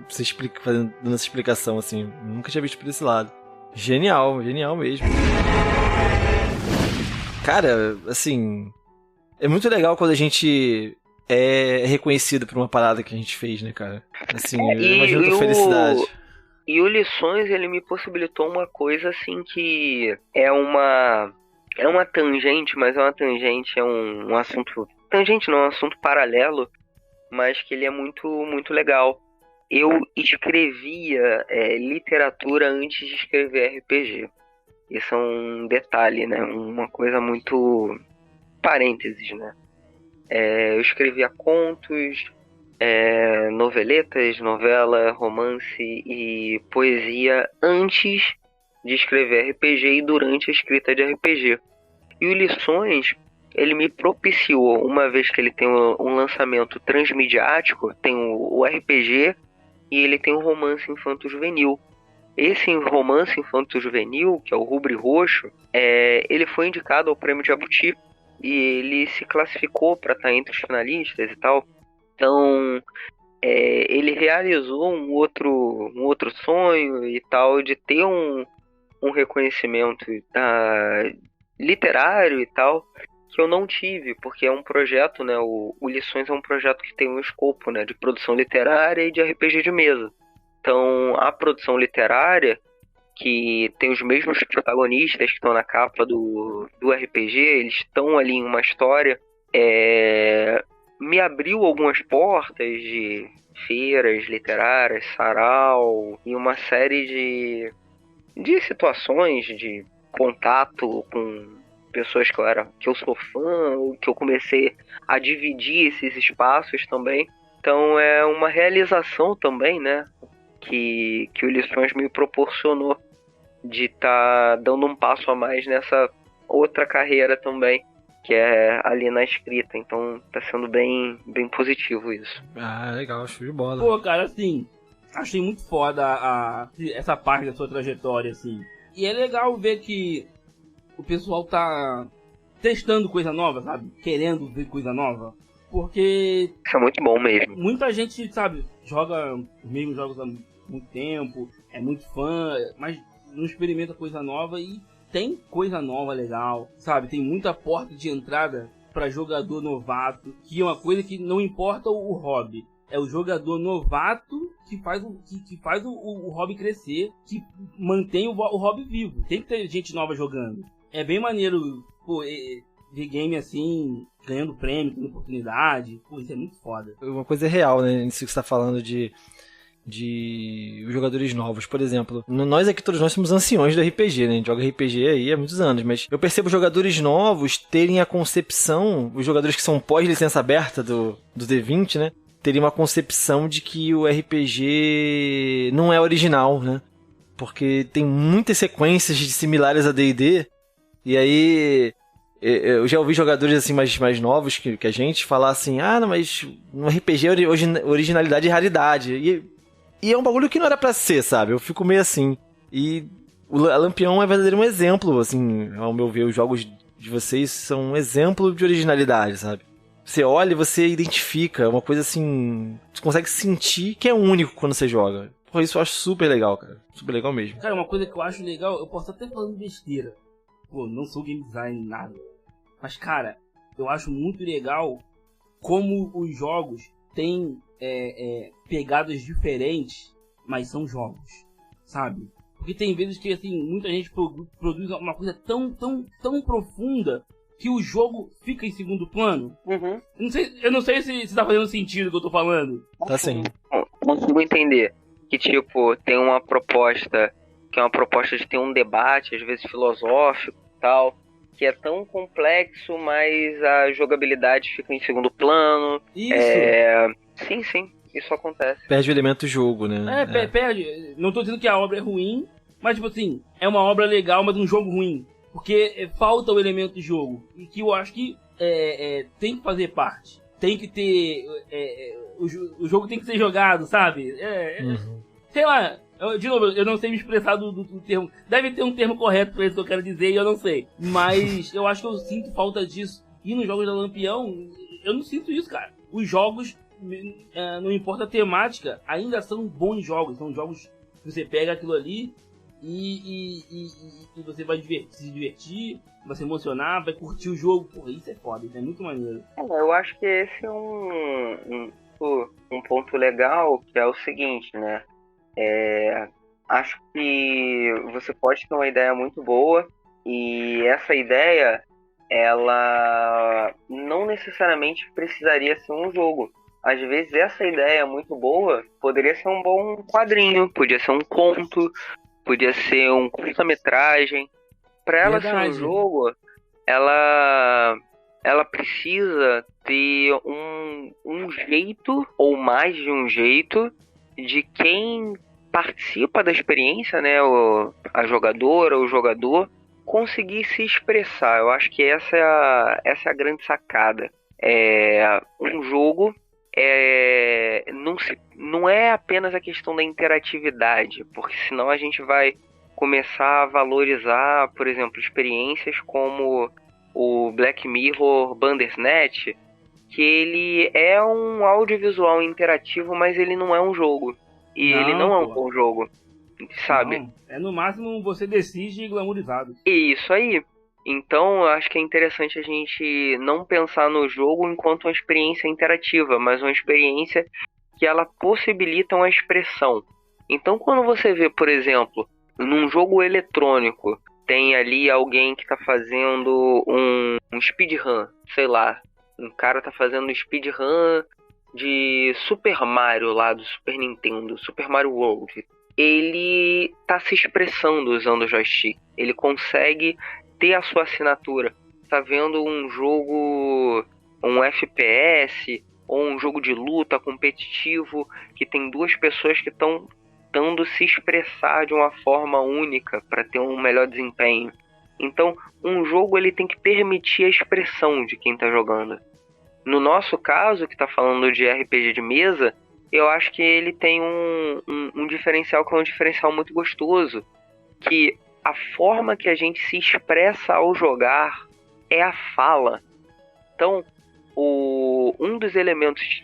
Você dando essa explicação, assim, nunca tinha visto por esse lado. Genial mesmo. Cara, assim, é muito legal quando a gente é reconhecido por uma parada que a gente fez, né, cara? Assim, eu imagino a felicidade. E o Lições, ele me possibilitou uma coisa, assim, que é uma tangente, mas é uma tangente, é um assunto... Tangente não, é um assunto paralelo, mas que ele é muito, muito legal. Eu escrevia literatura antes de escrever RPG. Isso é um detalhe, né? Uma coisa muito... parênteses, né? Eu escrevia contos, noveletas, novela, romance e poesia antes de escrever RPG e durante a escrita de RPG. E o Lições, ele me propiciou, uma vez que ele tem um lançamento transmediático, tem o RPG e ele tem um romance infanto-juvenil. Esse romance infanto-juvenil, que é o Rubre Roxo, ele foi indicado ao Prêmio Jabuti e ele se classificou para estar entre os finalistas e tal. Então, ele realizou um outro sonho e tal, de ter um reconhecimento literário e tal, que eu não tive, porque é um projeto, né? O Lições é um projeto que tem um escopo, né, de produção literária e de RPG de mesa. Então, a produção literária, que tem os mesmos protagonistas que estão na capa do RPG, eles estão ali em uma história, me abriu algumas portas de feiras literárias, sarau, e uma série de situações de contato com pessoas que eu sou fã, que eu comecei a dividir esses espaços também. Então é uma realização também, né, que o Lições me proporcionou, de estar dando um passo a mais nessa outra carreira também, que é ali na escrita. Então tá sendo bem, bem positivo isso. Ah, legal, show de bola. Pô, cara, assim, achei muito foda essa parte da sua trajetória, assim. E é legal ver que o pessoal tá testando coisa nova, sabe? Querendo ver coisa nova. Porque Isso é muito bom mesmo. muita gente, sabe, joga os mesmos jogos há muito tempo, é muito fã, mas não experimenta coisa nova e tem coisa nova legal, sabe? Tem muita porta de entrada para jogador novato, que é uma coisa que não importa o hobby. É o jogador novato que faz o hobby crescer, que mantém o hobby vivo. Tem que ter gente nova jogando. É bem maneiro, pô, ver game assim, ganhando prêmio, tendo oportunidade. Pô, isso é muito foda. Uma coisa real, né? Isso que você tá falando de jogadores novos, por exemplo. Nós aqui, todos nós somos anciões do RPG, né? A gente joga RPG aí há muitos anos, mas eu percebo jogadores novos terem a concepção, os jogadores que são pós-licença aberta do D20, né? Terem uma concepção de que o RPG não é original, né? Porque tem muitas sequências similares a D&D, e aí eu já ouvi jogadores assim mais novos que a gente falar assim, não, mas no RPG originalidade e raridade. E é um bagulho que não era pra ser, sabe? Eu fico meio assim. E a Lampião é verdadeiro um exemplo, assim, ao meu ver, os jogos de vocês são um exemplo de originalidade, sabe? Você olha e você identifica uma coisa assim, você consegue sentir que é único quando você joga. Por isso eu acho super legal, cara. Super legal mesmo. Cara, uma coisa que eu acho legal, eu posso até falando besteira. Pô, não sou game design nada. Mas, cara, eu acho muito legal como os jogos têm pegadas diferentes, mas são jogos, sabe? Porque tem vezes que, assim, muita gente produz uma coisa tão profunda que o jogo fica em segundo plano. Uhum. Eu não sei se tá fazendo sentido o que eu tô falando. Tá sim. Consigo entender que, tipo, tem uma proposta, que é uma proposta de ter um debate, às vezes filosófico e tal, que é tão complexo, mas a jogabilidade fica em segundo plano. Isso. Sim, isso acontece. Perde o elemento jogo, né? Perde. Não tô dizendo que a obra é ruim, mas, tipo assim, é uma obra legal, mas um jogo ruim. Porque falta o elemento jogo. E que eu acho que tem que fazer parte. Tem que ter... o jogo tem que ser jogado, sabe? Sei lá. De novo, eu não sei me expressar do termo. Deve ter um termo correto pra isso que eu quero dizer e eu não sei. Mas eu acho que eu sinto falta disso. E nos jogos da Lampião, eu não sinto isso, cara. Os jogos, não importa a temática, ainda são bons jogos. São jogos que você pega aquilo ali e você vai se divertir, vai se emocionar, vai curtir o jogo. Porra, isso é foda, isso é muito maneiro. Eu acho que esse é um ponto legal, que é o seguinte, né? Acho que você pode ter uma ideia muito boa e essa ideia, ela não necessariamente precisaria ser um jogo. Às vezes essa ideia muito boa poderia ser um bom quadrinho, podia ser um conto, podia ser um curta-metragem. Para ela ser um jogo, ela precisa ter um jeito, ou mais de um jeito, de quem participa da experiência, né, a jogadora, o jogador, conseguir se expressar. Eu acho que essa é a grande sacada. Um jogo não é apenas a questão da interatividade, porque senão a gente vai começar a valorizar, por exemplo, experiências como o Black Mirror Bandersnatch, que ele é um audiovisual interativo, mas ele não é um jogo. E ele não é um bom jogo, sabe? Não, é no máximo você decide glamourizado. Isso aí. Então, eu acho que é interessante a gente não pensar no jogo enquanto uma experiência interativa, mas uma experiência que ela possibilita uma expressão. Então, quando você vê, por exemplo, num jogo eletrônico, tem ali alguém que tá fazendo um speedrun, sei lá, um cara tá fazendo um speedrun de Super Mario lá do Super Nintendo, Super Mario World. Ele tá se expressando usando o joystick. Ele consegue ter a sua assinatura. Tá vendo um jogo, um FPS, ou um jogo de luta competitivo, que tem duas pessoas que estão tentando se expressar de uma forma única para ter um melhor desempenho. Então, um jogo ele tem que permitir a expressão de quem tá jogando. No nosso caso, que tá falando de RPG de mesa, eu acho que ele tem um diferencial que é um diferencial muito gostoso, que a forma que a gente se expressa ao jogar é a fala. Então, um dos elementos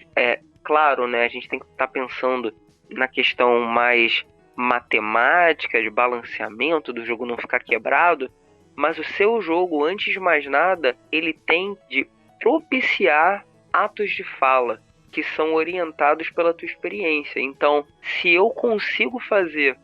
claro, né, a gente tem que estar pensando na questão mais matemática, de balanceamento do jogo não ficar quebrado, mas o seu jogo, antes de mais nada, ele tem de propiciar atos de fala que são orientados pela tua experiência. Então, se eu consigo fazer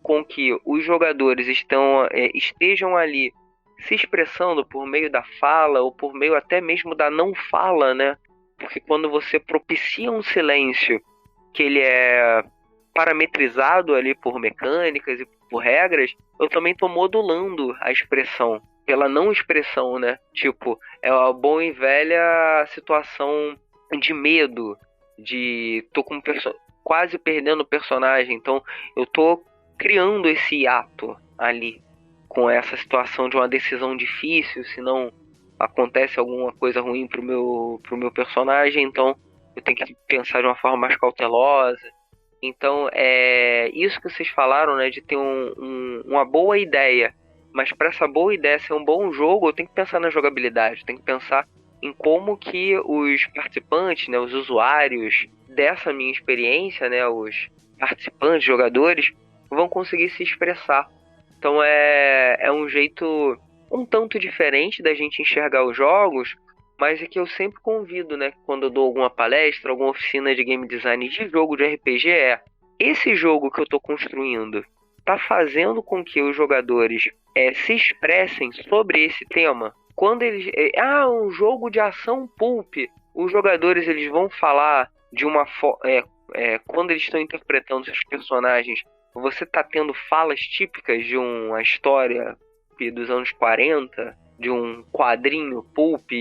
com que os jogadores estejam ali se expressando por meio da fala ou por meio até mesmo da não fala, né? Porque quando você propicia um silêncio que ele é parametrizado ali por mecânicas e por regras, eu também estou modulando a expressão pela não expressão, né? Tipo, é uma boa e velha situação de medo, de tô com quase perdendo o personagem, então eu tô criando esse ato ali com essa situação de uma decisão difícil, se não acontece alguma coisa ruim pro meu personagem, então eu tenho que pensar de uma forma mais cautelosa. Então, isso que vocês falaram, né, de ter uma boa ideia, mas para essa boa ideia ser um bom jogo, eu tenho que pensar na jogabilidade, eu tenho que pensar em como que os participantes, né, os usuários dessa minha experiência, né, os participantes, jogadores, vão conseguir se expressar. Então é um jeito um tanto diferente da gente enxergar os jogos, mas é que eu sempre convido, né, quando eu dou alguma palestra, alguma oficina de game design de jogo de RPG, esse jogo que eu estou construindo está fazendo com que os jogadores se expressem sobre esse tema. Quando eles... um jogo de ação pulp, os jogadores eles vão falar de uma forma... quando eles estão interpretando seus personagens, você está tendo falas típicas de uma história dos anos 40, de um quadrinho pulp,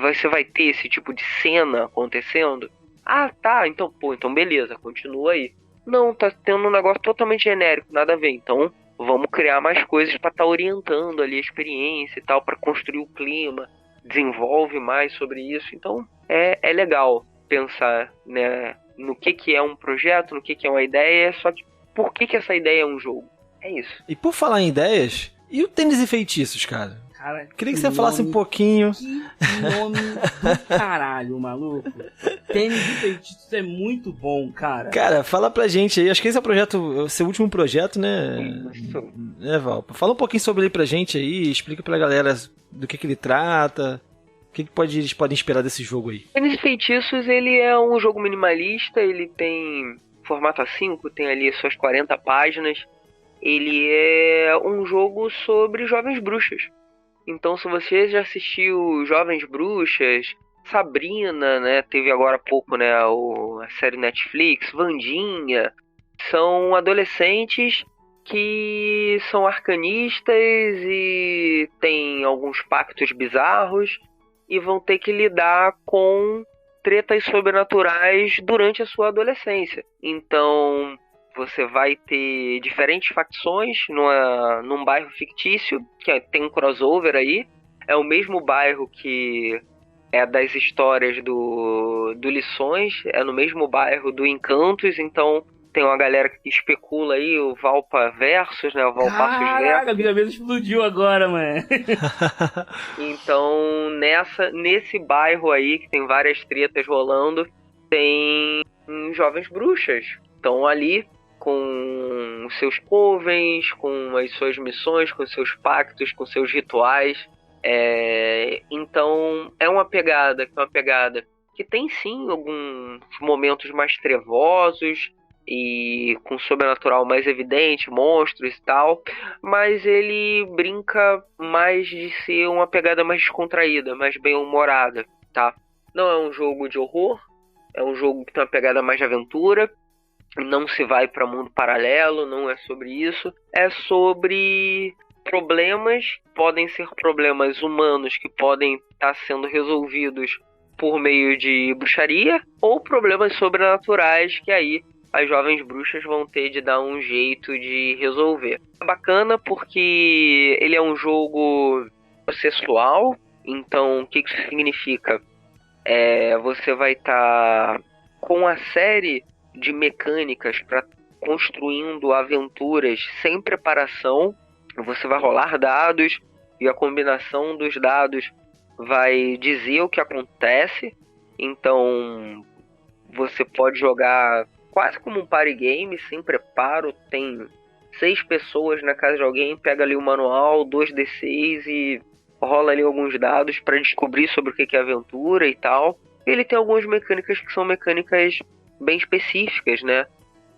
você vai ter esse tipo de cena acontecendo? Ah, tá, então beleza, continua aí. Não, tá tendo um negócio totalmente genérico, nada a ver, então vamos criar mais coisas para estar orientando ali a experiência e tal, para construir o clima, desenvolve mais sobre isso. Então é legal pensar, né, no que é um projeto, no que é uma ideia, só que por que essa ideia é um jogo. É isso. E por falar em ideias, e o Tênis e Feitiços, cara? Cara, queria que você falasse um pouquinho. Que nome do caralho, maluco. Tênis e Feitiços é muito bom, cara. Cara, fala pra gente aí. Acho que esse é o seu último projeto, né? Isso. Valpa? Fala um pouquinho sobre ele pra gente aí. Explica pra galera do que ele trata. O que eles podem esperar desse jogo aí. Tênis e Feitiços, ele é um jogo minimalista. Ele tem formato A5, tem ali suas 40 páginas. Ele é um jogo sobre jovens bruxas. Então, se você já assistiu Jovens Bruxas, Sabrina, né, teve agora há pouco, né, a série Netflix, Wandinha, são adolescentes que são arcanistas e têm alguns pactos bizarros e vão ter que lidar com tretas sobrenaturais durante a sua adolescência. Então, você vai ter diferentes facções num bairro fictício, que tem um crossover aí. É o mesmo bairro que é das histórias do Lições, é no mesmo bairro do Encantos, então tem uma galera que especula aí o Valpa Versus, né? O Valpassos Versus. Caraca, a minha cabeça explodiu agora, mano. Então, nesse bairro aí, que tem várias tretas rolando, tem jovens bruxas. Estão ali com os seus covens, com as suas missões, com seus pactos, com seus rituais. Então é uma pegada que tem sim alguns momentos mais trevosos e com sobrenatural mais evidente, monstros e tal, mas ele brinca mais de ser uma pegada mais descontraída, mais bem-humorada, tá? Não é um jogo de horror, é um jogo que tem uma pegada mais de aventura. Não se vai para mundo paralelo, não é sobre isso. É sobre problemas, podem ser problemas humanos que podem estar sendo resolvidos por meio de bruxaria, ou problemas sobrenaturais que aí as jovens bruxas vão ter de dar um jeito de resolver. É bacana porque ele é um jogo processual, então o que isso significa? Você vai estar com a série de mecânicas para construindo aventuras sem preparação. Você vai rolar dados e a combinação dos dados vai dizer o que acontece. Então você pode jogar quase como um party game, sem preparo. Tem 6 pessoas na casa de alguém, pega ali o manual, 2d6 e rola ali alguns dados para descobrir sobre o que é aventura e tal. Ele tem algumas mecânicas que são mecânicas bem específicas, né?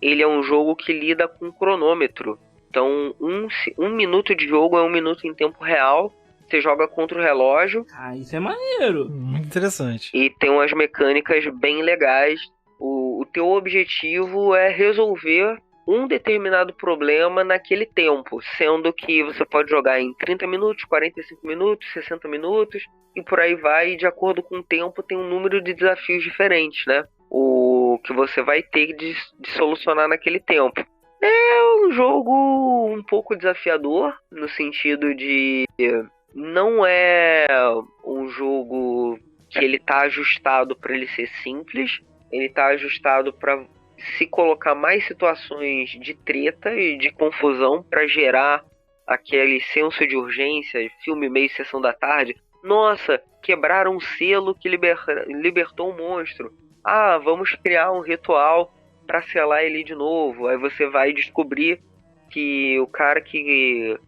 Ele é um jogo que lida com cronômetro. Então, um minuto de jogo é 1 minuto em tempo real. Você joga contra o relógio. Ah, isso é maneiro. Muito interessante. E tem umas mecânicas bem legais. O teu objetivo é resolver um determinado problema naquele tempo, sendo que você pode jogar em 30 minutos, 45 minutos, 60 minutos e por aí vai. E de acordo com o tempo tem um número de desafios diferentes, né? O que você vai ter de solucionar naquele tempo. É um jogo um pouco desafiador, no sentido de não é um jogo que ele tá ajustado para ele ser simples. Ele tá ajustado para se colocar mais situações de treta e de confusão para gerar aquele senso de urgência, filme meio sessão da tarde. Nossa, quebraram um selo que libertou um monstro. Ah, vamos criar um ritual para selar ele de novo. Aí você vai descobrir que o cara que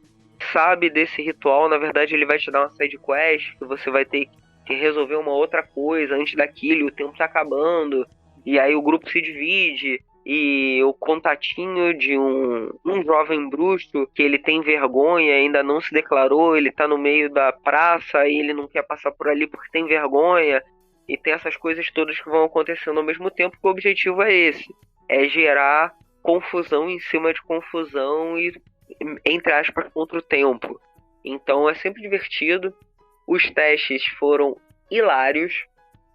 sabe desse ritual, na verdade ele vai te dar uma side quest, que você vai ter que resolver uma outra coisa antes daquilo, o tempo tá acabando. E aí o grupo se divide e o contatinho de um jovem bruxo que ele tem vergonha, ainda não se declarou, ele tá no meio da praça e ele não quer passar por ali porque tem vergonha. E tem essas coisas todas que vão acontecendo ao mesmo tempo, que o objetivo é esse. É gerar confusão em cima de confusão e, entre aspas, contra o tempo. Então é sempre divertido. Os testes foram hilários.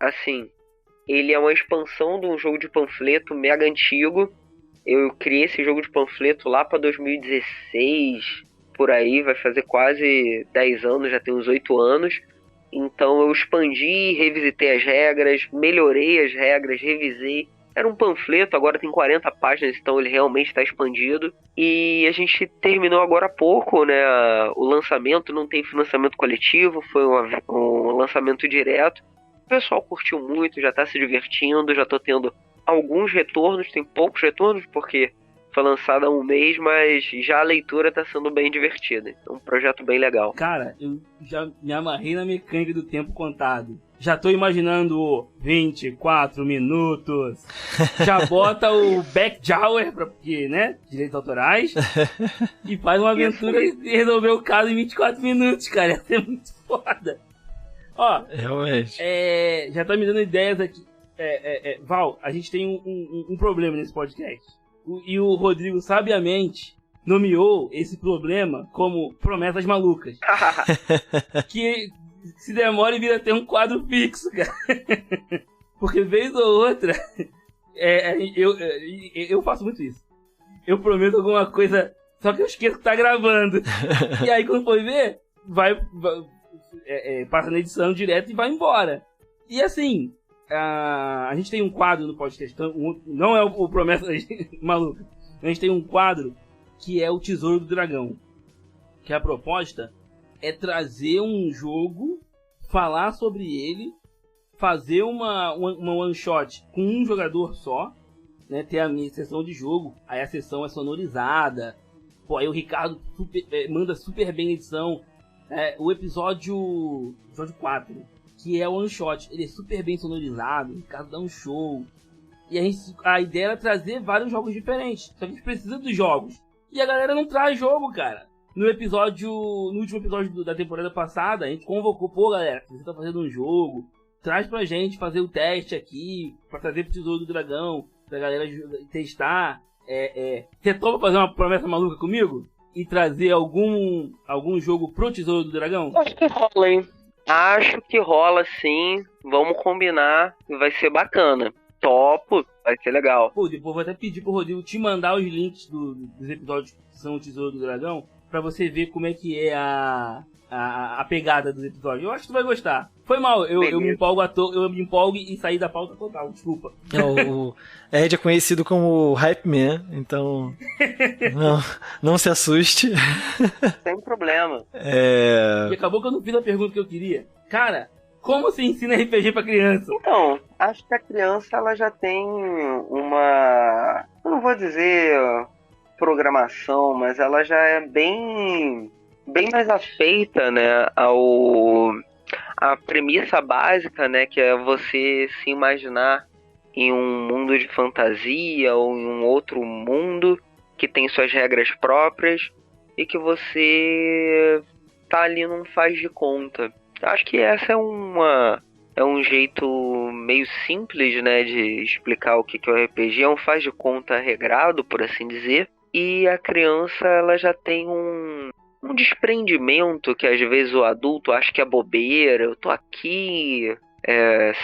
Assim, ele é uma expansão de um jogo de panfleto mega antigo. Eu criei esse jogo de panfleto lá para 2016, por aí, vai fazer quase 10 anos, já tem uns 8 anos. Então eu expandi, revisitei as regras, melhorei as regras, revisei. Era um panfleto, agora tem 40 páginas, então ele realmente está expandido. E a gente terminou agora há pouco, né? O lançamento, não tem financiamento coletivo, foi um lançamento direto. O pessoal curtiu muito, já está se divertindo, já estou tendo alguns retornos, tem poucos retornos porque foi lançado há um mês, mas já a leitura está sendo bem divertida. É um projeto bem legal. Cara, eu já me amarrei na mecânica do tempo contado. Já tô imaginando 24 minutos. Já bota o Backjawr, porque, né? Direitos autorais. E faz uma aventura e resolver o caso em 24 minutos, cara. Ia ser muito foda. Ó, realmente. Já tá me dando ideias aqui. Val, a gente tem um problema nesse podcast. E o Rodrigo, sabiamente, nomeou esse problema como promessas malucas. Que se demora e vira até um quadro fixo, cara. Porque vez ou outra, eu faço muito isso. Eu prometo alguma coisa, só que eu esqueço que tá gravando. E aí quando for ver, passa na edição direto e vai embora. E assim, a gente tem um quadro no podcast, não é o promessa maluca. A gente tem um quadro que é o Tesouro do Dragão. Que a proposta é trazer um jogo, falar sobre ele, fazer uma one shot com um jogador só, né? Ter a minha sessão de jogo, aí a sessão é sonorizada. Pô, aí o Ricardo manda super bem a edição. O episódio 4, que é o one shot, ele é super bem sonorizado, o Ricardo dá um show. E a ideia era trazer vários jogos diferentes, só que a gente precisa dos jogos. E a galera não traz jogo, cara. No último episódio da temporada passada, a gente convocou, pô galera, você tá fazendo um jogo, traz pra gente fazer o teste aqui, pra trazer pro Tesouro do Dragão, pra galera testar. Você topa fazer uma promessa maluca comigo? E trazer algum jogo pro Tesouro do Dragão? Acho que rola, hein? Acho que rola sim, vamos combinar e vai ser bacana. Topo, vai ser legal. Pô, depois vou até pedir pro Rodrigo te mandar os links dos episódios que são o Tesouro do Dragão, pra você ver como é que é a pegada dos episódios. Eu acho que tu vai gostar. Foi mal, eu me empolgo e saí da pauta total, desculpa. O Ed é conhecido como Hype Man, então não se assuste. Sem problema. E acabou que eu não fiz a pergunta que eu queria. Cara, como você ensina RPG pra criança? Então, acho que a criança ela já tem uma... Eu não vou dizer programação, mas ela já é bem mais afeita, né, a premissa básica, né, que é você se imaginar em um mundo de fantasia ou em um outro mundo que tem suas regras próprias e que você tá ali num faz de conta. Acho que essa é um jeito meio simples, né, de explicar o que é o RPG. É um faz de conta regrado, por assim dizer. E a criança, ela já tem um desprendimento que às vezes o adulto acha que é bobeira. Eu tô aqui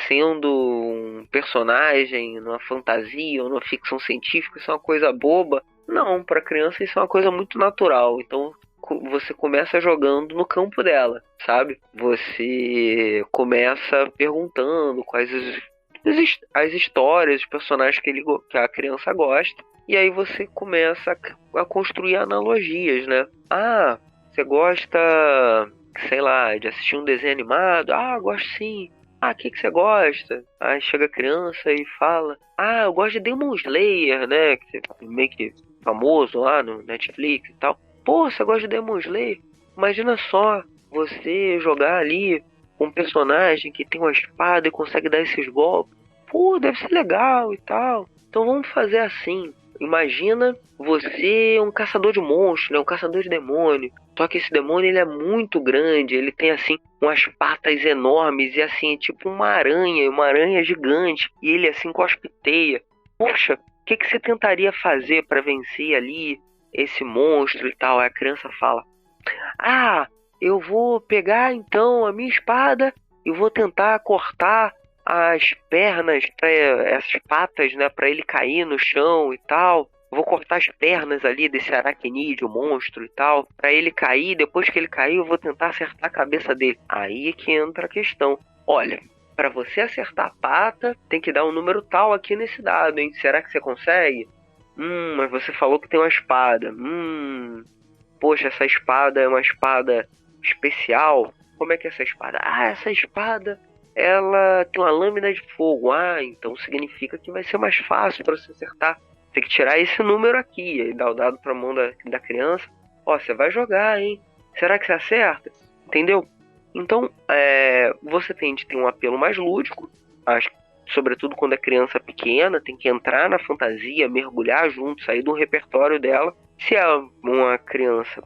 sendo um personagem numa fantasia ou numa ficção científica, isso é uma coisa boba. Não, para criança isso é uma coisa muito natural. Então você começa jogando no campo dela, sabe? Você começa perguntando quais as histórias, os personagens que a criança gosta. E aí você começa a construir analogias, né? Ah, você gosta, sei lá, de assistir um desenho animado? Ah, gosto sim. Ah, o que você gosta? Aí chega a criança e fala: ah, eu gosto de Demon Slayer, né? Que é meio que famoso lá no Netflix e tal. Pô, você gosta de Demon Slayer? Imagina só, você jogar ali com um personagem que tem uma espada e consegue dar esses golpes. Pô, deve ser legal e tal. Então vamos fazer assim. Imagina você um caçador de monstros, né? Um caçador de demônio. Só que esse demônio ele é muito grande. Ele tem assim umas patas enormes e assim, tipo uma aranha gigante. E ele assim cospe teia. Poxa, o que você tentaria fazer para vencer ali esse monstro e tal? Aí a criança fala: ah, eu vou pegar então a minha espada e vou tentar cortar as pernas, essas patas, né, para ele cair no chão e tal. Vou cortar as pernas ali desse aracnídeo, monstro e tal, para ele cair. Depois que ele cair, eu vou tentar acertar a cabeça dele. Aí é que entra a questão. Olha, para você acertar a pata, tem que dar um número tal aqui nesse dado, hein? Será que você consegue? Mas você falou que tem uma espada. Poxa, essa espada é uma espada especial. Como é que é essa espada? Ah, essa espada ela tem uma lâmina de fogo. Ah, então significa que vai ser mais fácil para você acertar. Tem que tirar esse número aqui. Aí dá o dado para a mão da criança. Ó, você vai jogar, hein? Será que você acerta? Entendeu? Então, você tem um apelo mais lúdico. Acho que, sobretudo quando é criança pequena, tem que entrar na fantasia, mergulhar junto, sair do repertório dela. Se é uma criança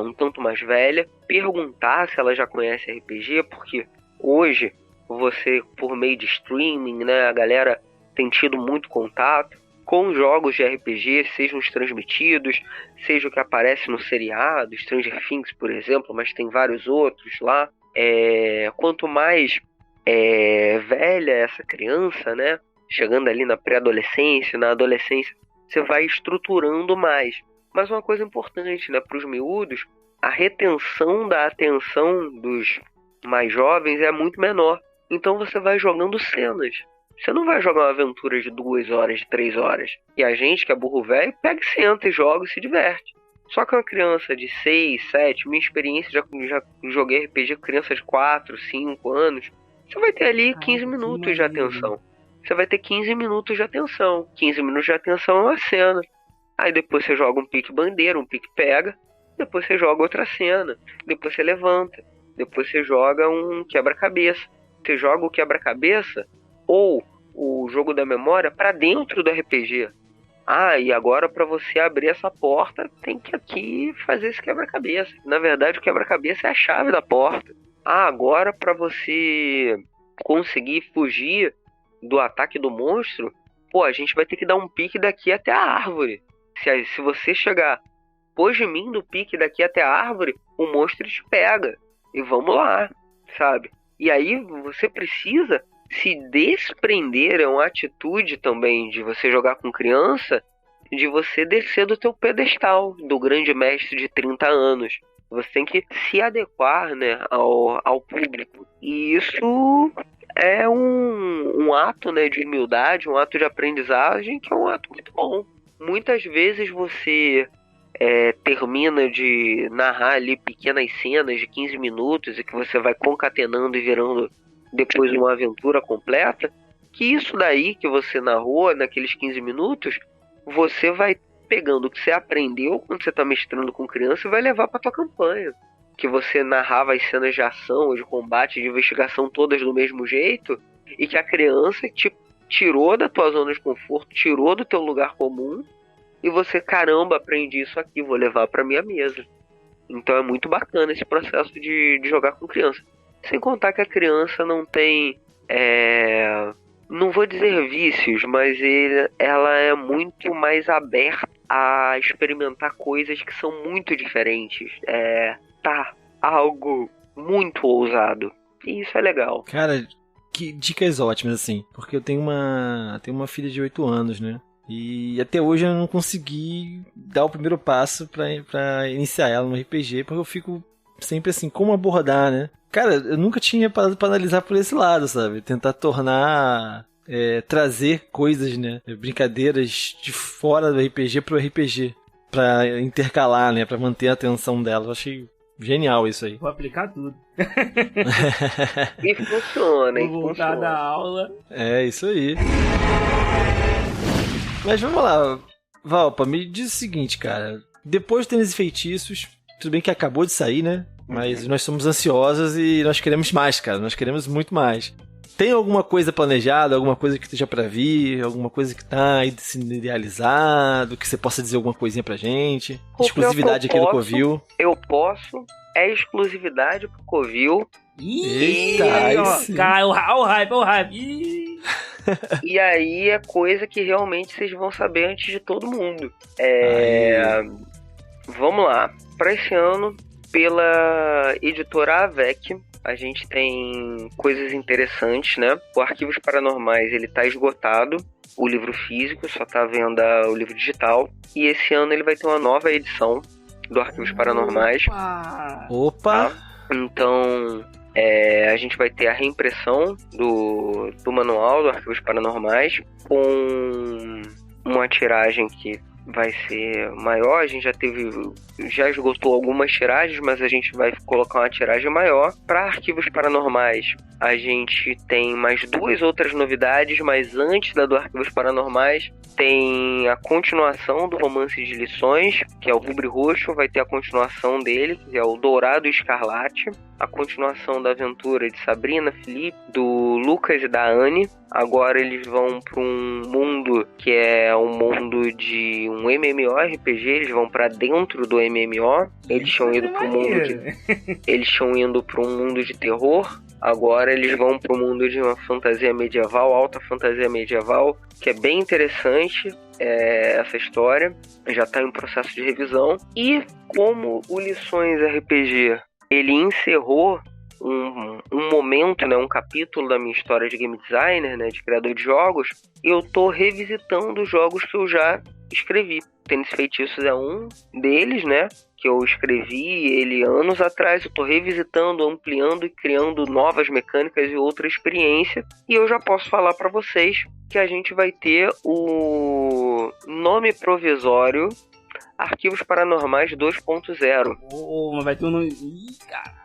um tanto mais velha, perguntar se ela já conhece RPG, porque hoje você, por meio de streaming, né, a galera tem tido muito contato com jogos de RPG, sejam os transmitidos, seja o que aparece no seriado, Stranger Things, por exemplo, mas tem vários outros lá. Quanto mais velha essa criança, né, chegando ali na pré-adolescência, na adolescência, você vai estruturando mais. Mas uma coisa importante, né, para os miúdos, a retenção da atenção dos mais jovens é muito menor. Então você vai jogando cenas. Você não vai jogar uma aventura de 2 horas, de 3 horas. E a gente, que é burro velho, pega e senta e joga e se diverte. Só que uma criança de 6, 7, minha experiência, já joguei RPG com criança de 4, 5 anos, você vai ter ali 15 minutos de atenção. Você vai ter 15 minutos de atenção. 15 minutos de atenção é uma cena. Aí depois você joga um pique-bandeira, um pique-pega. Depois você joga outra cena. Depois você levanta. Depois você joga um quebra-cabeça. Você joga o quebra-cabeça ou o jogo da memória para dentro do RPG. Ah, e agora para você abrir essa porta, tem que aqui fazer esse quebra-cabeça. Na verdade, o quebra-cabeça é a chave da porta. Ah, agora para você conseguir fugir do ataque do monstro, pô, a gente vai ter que dar um pique daqui até a árvore. Se você chegar depois de mim do pique daqui até a árvore, o monstro te pega. E vamos lá, sabe? E aí você precisa se desprender, é uma atitude também de você jogar com criança, de você descer do teu pedestal, do grande mestre de 30 anos. Você tem que se adequar, né, ao público. E isso é um ato, né, de humildade, um ato de aprendizagem, que é um ato muito bom. Muitas vezes você termina de narrar ali pequenas cenas de 15 minutos e que você vai concatenando e virando depois uma aventura completa, que isso daí que você narrou naqueles 15 minutos, você vai pegando o que você aprendeu quando você está mestrando com criança e vai levar para tua campanha. Que você narrava as cenas de ação, de combate, de investigação todas do mesmo jeito, e que a criança te tirou da tua zona de conforto, tirou do teu lugar comum, e você, caramba, aprendi isso aqui, vou levar para minha mesa. Então é muito bacana esse processo de jogar com criança. Sem contar que a criança não tem, não vou dizer vícios, mas ela é muito mais aberta a experimentar coisas que são muito diferentes. Tá algo muito ousado. E isso é legal. Cara, que dicas ótimas, assim. Porque eu tenho uma filha de 8 anos, né? E até hoje eu não consegui dar o primeiro passo pra iniciar ela no RPG, porque eu fico sempre assim, como abordar, né? Cara, eu nunca tinha parado pra analisar por esse lado, sabe? Tentar tornar... trazer coisas, né? Brincadeiras de fora do RPG pro RPG. Pra intercalar, né? Pra manter a atenção dela. Eu achei genial isso aí. Vou aplicar tudo. E funciona, Vou voltar da aula. É, isso aí. Mas vamos lá, Valpa, me diz o seguinte, cara. Depois de Tênis e Feitiços, tudo bem que acabou de sair, né? Mas nós somos ansiosos e nós queremos mais, cara. Nós queremos muito mais. Tem alguma coisa planejada, alguma coisa que esteja pra vir, alguma coisa que tá aí sendo idealizado, que você possa dizer alguma coisinha pra gente? Exclusividade aqui do Covil. Eu posso. É exclusividade pro Covil. Eita, Cara, o hype. E aí é coisa que realmente vocês vão saber antes de todo mundo. Vamos lá. Para esse ano, pela editora AVEC, a gente tem coisas interessantes, né? O Arquivos Paranormais, ele tá esgotado. O livro físico, só tá à venda o livro digital. E esse ano ele vai ter uma nova edição do Arquivos Paranormais. Opa! Tá? Então... a gente vai ter a reimpressão do manual do Arquivos Paranormais com uma tiragem que vai ser maior. A gente já esgotou algumas tiragens, mas a gente vai colocar uma tiragem maior. Para Arquivos Paranormais, a gente tem mais 2 outras novidades, mas antes da do Arquivos Paranormais tem a continuação do Romance de Lições, que é o Rubre Roxo, vai ter a continuação dele, que é o Dourado e Escarlate, a continuação da aventura de Sabrina, Felipe, do Lucas e da Anne. Agora eles vão para um mundo que é um mundo de um MMORPG, eles vão para dentro do MMO, eles tinham ido para um mundo de terror. Agora eles vão para o mundo de uma fantasia medieval, alta fantasia medieval, que é bem interessante essa história. Já está em processo de revisão. E como o Lições RPG, ele encerrou um momento, né, um capítulo da minha história de game designer, né, de criador de jogos, eu tô revisitando os jogos que eu já escrevi. Tênis e Feitiços é um deles, né, que eu escrevi ele anos atrás. Eu tô revisitando, ampliando e criando novas mecânicas e outra experiência. E eu já posso falar para vocês que a gente vai ter o nome provisório Arquivos Paranormais 2.0. Mas vai ter um nome... Ih, cara.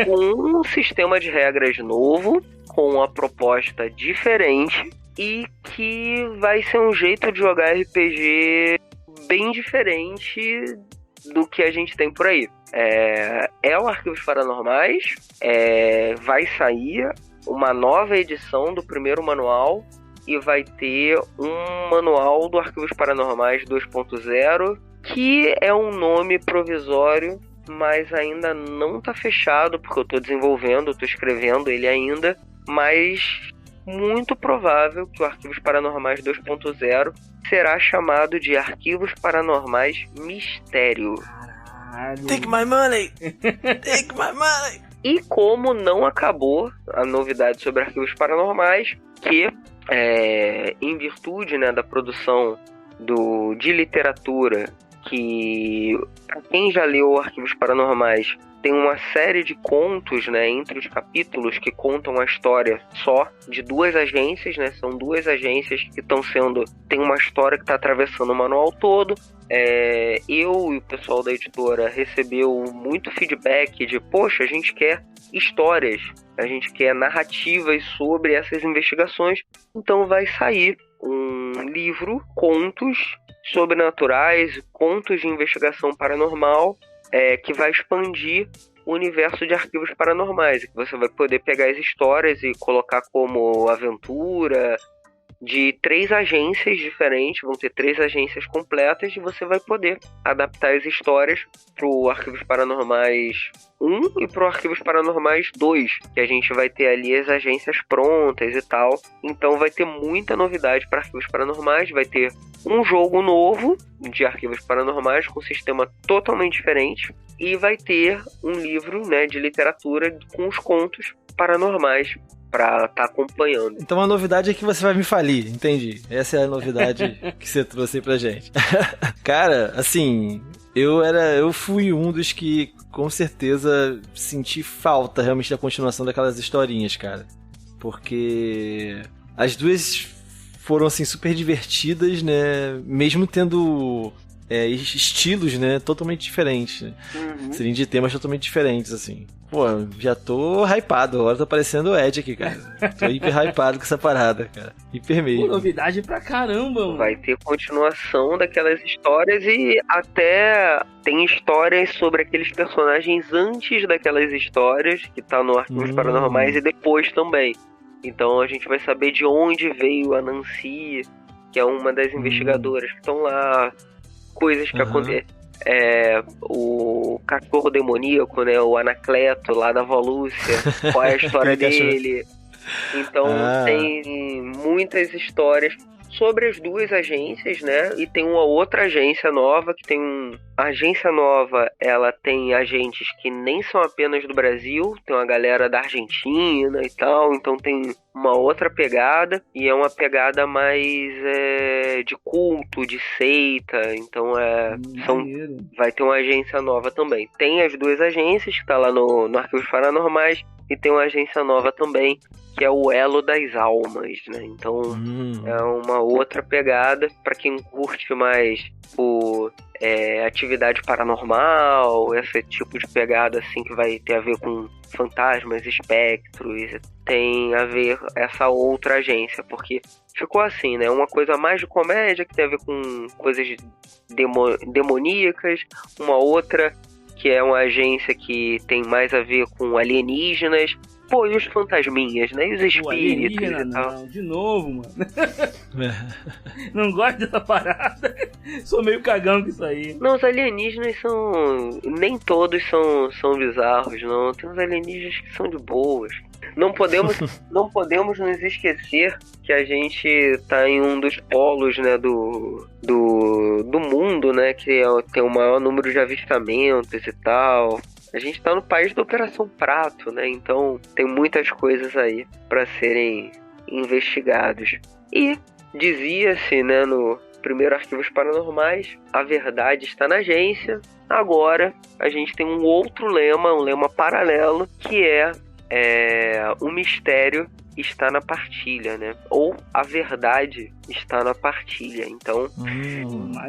Com um sistema de regras novo, com uma proposta diferente e que vai ser um jeito de jogar RPG bem diferente do que a gente tem por aí. O Arquivos Paranormais, vai sair uma nova edição do primeiro manual e vai ter um manual do Arquivos Paranormais 2.0, que é um nome provisório, mas ainda não está fechado, porque eu estou desenvolvendo, eu estou escrevendo ele ainda, mas muito provável que o Arquivos Paranormais 2.0 será chamado de Arquivos Paranormais Mistério. Caralho. Take my money! Take my money! E como não acabou a novidade sobre Arquivos Paranormais, que em virtude, né, da produção de literatura, que pra quem já leu Arquivos Paranormais, tem uma série de contos, né, entre os capítulos que contam a história só de duas agências, né? São duas agências que estão sendo... Tem uma história que está atravessando o manual todo. Eu e o pessoal da editora recebeu muito feedback de, poxa, a gente quer histórias, a gente quer narrativas sobre essas investigações. Então vai sair um livro, contos sobrenaturais, contos de investigação paranormal, que vai expandir o universo de Arquivos Paranormais, que você vai poder pegar as histórias e colocar como aventura de 3 agências diferentes, vão ter 3 agências completas, e você vai poder adaptar as histórias pro Arquivos Paranormais 1 e pro Arquivos Paranormais 2, que a gente vai ter ali as agências prontas e tal. Então vai ter muita novidade para Arquivos Paranormais, vai ter um jogo novo de Arquivos Paranormais com um sistema totalmente diferente, e vai ter um livro, né, de literatura com os contos paranormais pra estar acompanhando. Então a novidade é que você vai me falir, entendi. Essa é a novidade que você trouxe aí pra gente. Cara, assim, eu fui um dos que com certeza senti falta realmente da continuação daquelas historinhas, cara. Porque as duas foram assim super divertidas, né? Mesmo tendo estilos, né, totalmente diferentes, né? Seriam de temas totalmente diferentes, assim. Pô, já tô hypado, agora tô parecendo o Ed aqui, cara. Tô hiper hypado com essa parada, cara. Hiper mesmo. Novidade pra caramba, mano. Vai ter continuação daquelas histórias, e até tem histórias sobre aqueles personagens antes daquelas histórias, que tá no Arquivos Paranormais, e depois também. Então a gente vai saber de onde veio a Nancy, que é uma das investigadoras que estão lá, coisas que acontecem. O cachorro demoníaco, né? O Anacleto lá da Volúcia, qual é a história dele. Então tem muitas histórias sobre as duas agências, né? E tem uma outra agência nova, que tem a agência nova, ela tem agentes que nem são apenas do Brasil, tem uma galera da Argentina e tal, então tem uma outra pegada, e é uma pegada mais de culto, de seita, então vai ter uma agência nova também. Tem as duas agências, que tá lá no Arquivos Paranormais, e tem uma agência nova também, que é o Elo das Almas, né? Então é uma outra pegada para quem curte mais atividade paranormal, esse tipo de pegada assim que vai ter a ver com fantasmas, espectros, tem a ver essa outra agência, porque ficou assim, né? Uma coisa mais de comédia que tem a ver com coisas demoníacas, uma outra que é uma agência que tem mais a ver com alienígenas. Pô, e os fantasminhas, né? E os espíritos e tal. Não, de novo, mano. Não gosto dessa parada. Sou meio cagão com isso aí. Não, os alienígenas são... Nem todos são bizarros, não. Tem uns alienígenas que são de boas. Não podemos nos esquecer que a gente tá em um dos polos, né, do mundo, né? Que tem o maior número de avistamentos e tal. A gente tá no país da Operação Prato, né? Então tem muitas coisas aí para serem investigados. E dizia-se, né, no primeiro Arquivos Paranormais, a verdade está na agência. Agora a gente tem um outro lema, um lema paralelo, que é o mistério está na partilha, né? Ou a verdade está na partilha. Então,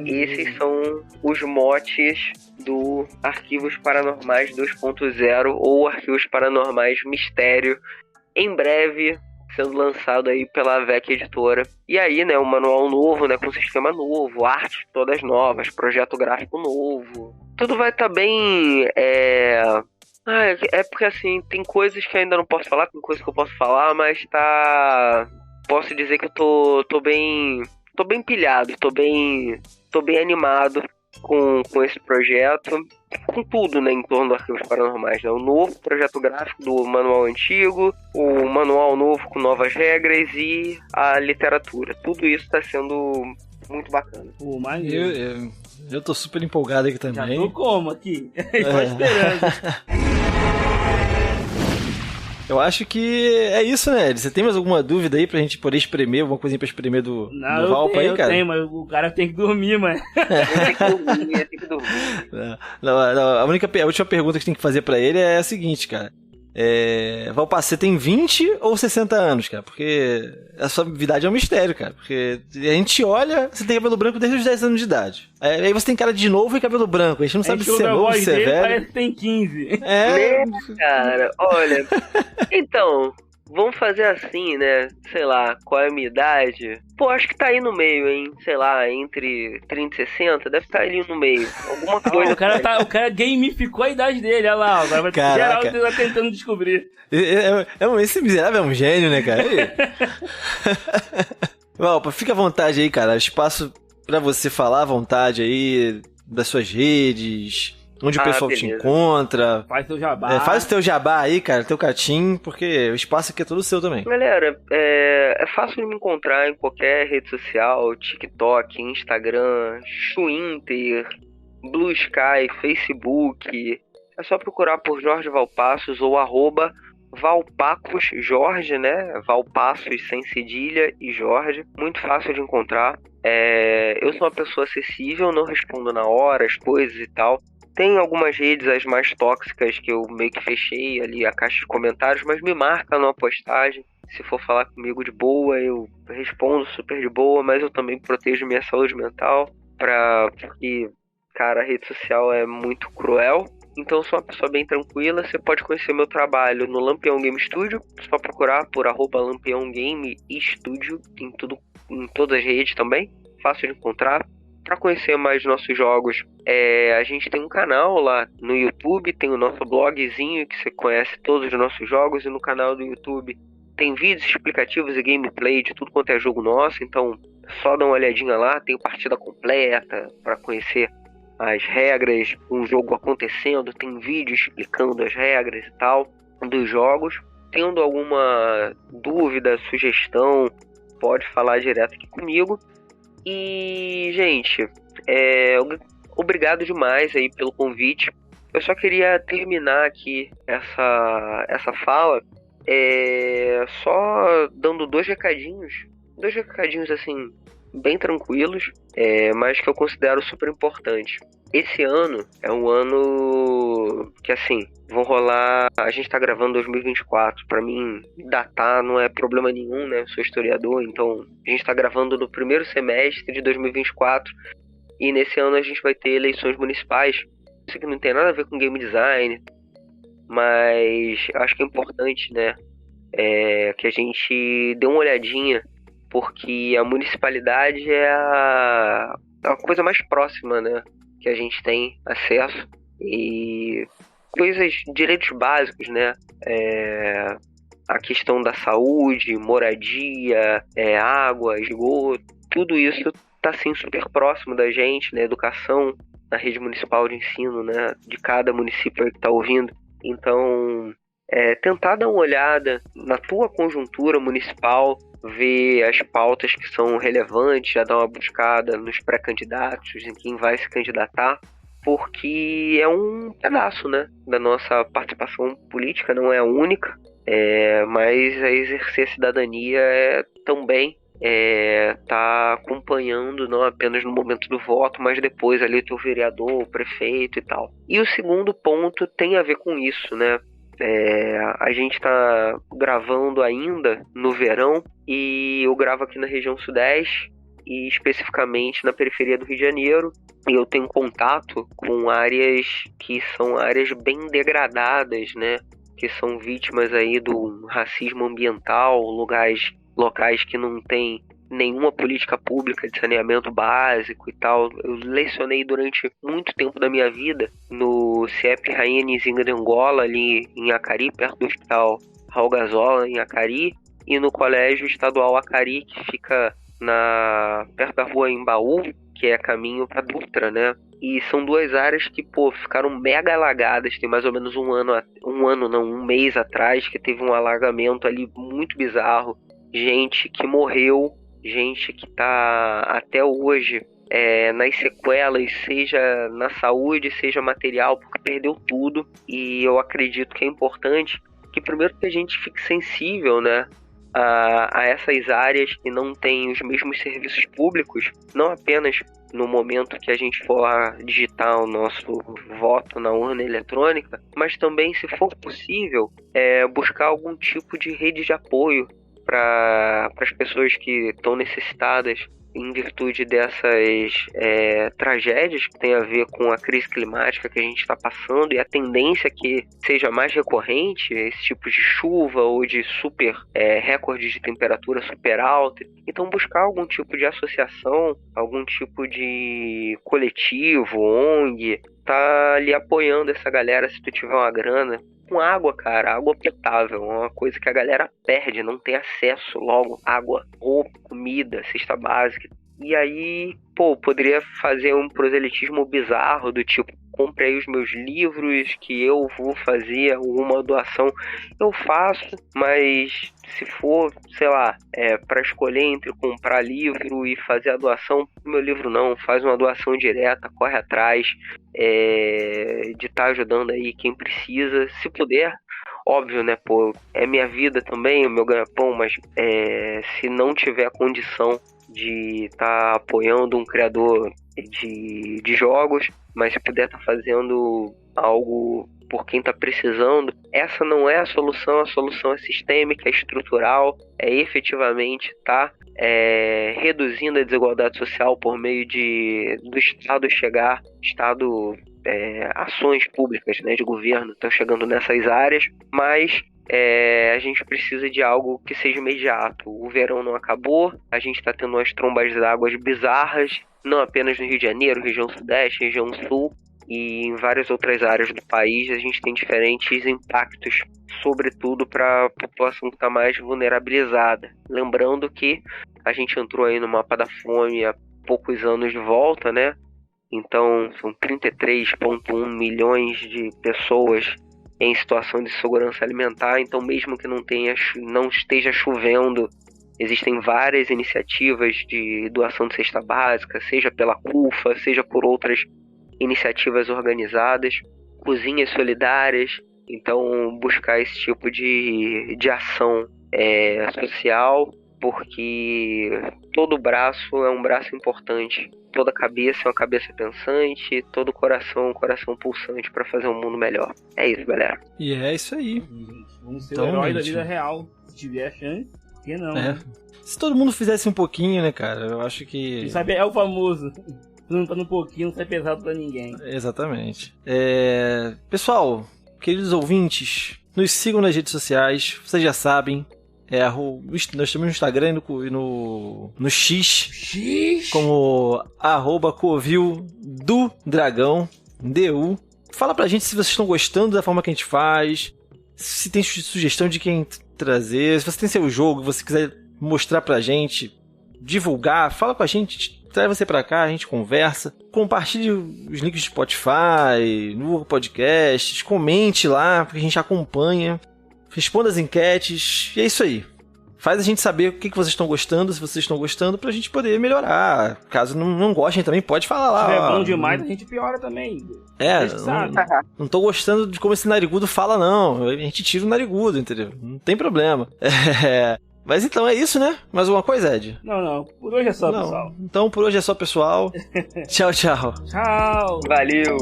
esses são os motes do Arquivos Paranormais 2.0 ou Arquivos Paranormais Mistério, em breve sendo lançado aí pela VEC Editora. E aí, né, um manual novo, né, com sistema novo, artes todas novas, projeto gráfico novo. Tudo vai estar bem... porque assim, tem coisas que ainda não posso falar, tem coisas que eu posso falar, mas posso dizer que eu tô bem pilhado, tô bem animado com esse projeto, com tudo, né, em torno do Arquivos Paranormais, né? O novo projeto gráfico do manual antigo, o manual novo com novas regras e a literatura. Tudo isso tá sendo muito bacana. Pô, maneiro. Eu tô super empolgado aqui também. Já tô como aqui? Tô esperando. Eu acho que é isso, né? Você tem mais alguma dúvida aí pra gente poder espremer, alguma coisinha pra espremer do Valpa aí, cara? Eu tenho, mas o cara tem que dormir, mano. Eu tenho que dormir. Não, a última pergunta que tem que fazer pra ele é a seguinte, cara. Valpa, você tem 20 ou 60 anos, cara? Porque a sua idade é um mistério, cara. Porque a gente olha, você tem cabelo branco desde os 10 anos de idade. Aí você tem cara de novo e cabelo branco. A gente não sabe se é novo, se é velho. Parece que tem 15. Cara, olha. Então, vamos fazer assim, né? Sei lá, qual é a minha idade? Pô, acho que tá aí no meio, hein? Sei lá, entre 30 e 60, deve estar ali no meio. Alguma coisa. O cara gamificou a idade dele, olha lá. Agora vai geral tá tentando descobrir. Esse miserável é um gênio, né, cara? Valpa, fica à vontade aí, cara. Espaço pra você falar à vontade aí das suas redes, onde o pessoal te encontra. Faz teu jabá. Faz o teu jabá aí, cara, teu catim, porque o espaço aqui é todo seu também. Galera, é fácil de me encontrar em qualquer rede social, TikTok, Instagram, Twitter, Blue Sky, Facebook. É só procurar por Jorge Valpassos ou @ValpacosJorge, né? Valpassos sem cedilha e Jorge. Muito fácil de encontrar. Eu sou uma pessoa acessível, não respondo na hora as coisas e tal. Tem algumas redes, as mais tóxicas, que eu meio que fechei ali a caixa de comentários, mas me marca numa postagem. Se for falar comigo de boa, eu respondo super de boa, mas eu também protejo minha saúde mental, porque, cara, a rede social é muito cruel. Então eu sou uma pessoa bem tranquila. Você pode conhecer meu trabalho no Lampião Game Studio, só procurar por @Lampião Game Studio em todas as redes também, fácil de encontrar. Para conhecer mais nossos jogos, a gente tem um canal lá no YouTube, tem o nosso blogzinho que você conhece todos os nossos jogos, e no canal do YouTube tem vídeos explicativos e gameplay de tudo quanto é jogo nosso, então só dá uma olhadinha lá, tem partida completa para conhecer as regras, um jogo acontecendo, tem vídeo explicando as regras e tal dos jogos. Tendo alguma dúvida, sugestão, pode falar direto aqui comigo. E, gente, obrigado demais aí pelo convite. Eu só queria terminar aqui essa fala só dando dois recadinhos assim, bem tranquilos, mas que eu considero super importante. Esse ano é um ano que, assim, vão rolar... A gente tá gravando 2024. Pra mim, datar não é problema nenhum, né? Eu sou historiador, então a gente tá gravando no primeiro semestre de 2024. E nesse ano a gente vai ter eleições municipais. Isso aqui não tem nada a ver com game design, mas acho que é importante, né? Que a gente dê uma olhadinha, porque a municipalidade é a coisa mais próxima, né, que a gente tem acesso, e direitos básicos, né, a questão da saúde, moradia, água, esgoto, tudo isso tá assim super próximo da gente, né, educação na rede municipal de ensino, né, de cada município que tá ouvindo. Então, tentar dar uma olhada na tua conjuntura municipal, ver as pautas que são relevantes, já dar uma buscada nos pré-candidatos, em quem vai se candidatar, porque é um pedaço, né, da nossa participação política, não é a única, mas a exercer a cidadania também tá acompanhando, não apenas no momento do voto, mas depois ali o vereador, o prefeito e tal. E o segundo ponto tem a ver com isso, né? A gente tá gravando ainda no verão, e eu gravo aqui na região sudeste e especificamente na periferia do Rio de Janeiro, e eu tenho contato com áreas que são áreas bem degradadas, né, que são vítimas aí do racismo ambiental, locais que não tem nenhuma política pública de saneamento básico e tal. Eu lecionei durante muito tempo da minha vida no CIEP Rainha Nizinga de Angola, ali em Acari, perto do Hospital Raul Gazola, em Acari, e no Colégio Estadual Acari, que fica perto da rua Embaú, que é caminho para Dutra, né? E são duas áreas que, ficaram mega alagadas. Tem mais ou menos um mês atrás, que teve um alagamento ali muito bizarro. Gente que morreu, gente que tá até hoje nas sequelas, seja na saúde, seja material, porque perdeu tudo. E eu acredito que é importante que primeiro que a gente fique sensível, né, a essas áreas que não têm os mesmos serviços públicos, não apenas no momento que a gente for digitar o nosso voto na urna eletrônica, mas também, se for possível, buscar algum tipo de rede de apoio para as pessoas que estão necessitadas em virtude dessas tragédias que tem a ver com a crise climática que a gente está passando e a tendência que seja mais recorrente, esse tipo de chuva ou de super recordes de temperatura super alta. Então buscar algum tipo de associação, algum tipo de coletivo, ONG, tá ali apoiando essa galera se tu tiver uma grana. Com água, cara, água potável, é uma coisa que a galera perde, não tem acesso logo, água, roupa, comida, cesta básica. E aí, poderia fazer um proselitismo bizarro do tipo, compre aí os meus livros que eu vou fazer alguma doação. Eu faço, mas se for, sei lá, para escolher entre comprar livro e fazer a doação, meu livro não, faz uma doação direta, corre atrás de estar ajudando aí quem precisa, se puder. Óbvio, né, é minha vida também, o meu ganha-pão, mas se não tiver condição de estar apoiando um criador de jogos, mas se puder estar fazendo algo por quem está precisando, essa não é a solução é sistêmica, é estrutural, é efetivamente reduzindo a desigualdade social por meio do Estado ações públicas, né, de governo estão chegando nessas áreas, mas a gente precisa de algo que seja imediato. O verão não acabou, a gente está tendo umas trombas d'água bizarras, não apenas no Rio de Janeiro, região sudeste, região sul, e em várias outras áreas do país a gente tem diferentes impactos, sobretudo para a população que está mais vulnerabilizada. Lembrando que a gente entrou aí no mapa da fome há poucos anos de volta, né? Então são 33,1 milhões de pessoas em situação de segurança alimentar. Então, mesmo que não esteja chovendo, existem várias iniciativas de doação de cesta básica, seja pela CUFA, seja por outras iniciativas organizadas, cozinhas solidárias. Então, buscar esse tipo de ação social, porque todo braço é um braço importante, toda cabeça é uma cabeça pensante, todo coração é um coração pulsante para fazer um mundo melhor. É isso, galera. E é isso aí. Vamos ser o herói da vida real, se tiver a chance, por que não? Né? Se todo mundo fizesse um pouquinho, né, cara, eu acho que... Quem sabe é o famoso... Não tá no pouquinho, não sai pesado pra ninguém. Exatamente. Pessoal, queridos ouvintes, nos sigam nas redes sociais, vocês já sabem. Nós estamos no Instagram e no X como @Covil do Dragão, DU. Fala pra gente se vocês estão gostando da forma que a gente faz, se tem sugestão de quem trazer, se você tem seu jogo e você quiser mostrar pra gente, divulgar, fala com a gente, traz você pra cá, a gente conversa, compartilhe os links do Spotify, no podcast, comente lá, porque a gente acompanha, responda as enquetes, e é isso aí. Faz a gente saber o que vocês estão gostando, se vocês estão gostando, pra gente poder melhorar. Caso não gostem também, pode falar lá. Se tiver bom demais, a gente piora também. Não tô gostando de como esse narigudo fala, não. A gente tira o narigudo, entendeu? Não tem problema. Mas então é isso, né? Mais alguma coisa, Ed? Não. Por hoje é só, pessoal. Então por hoje é só, pessoal. Tchau, tchau. Tchau. Valeu.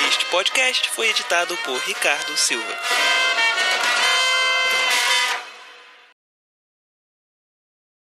Este podcast foi editado por Ricardo Silva.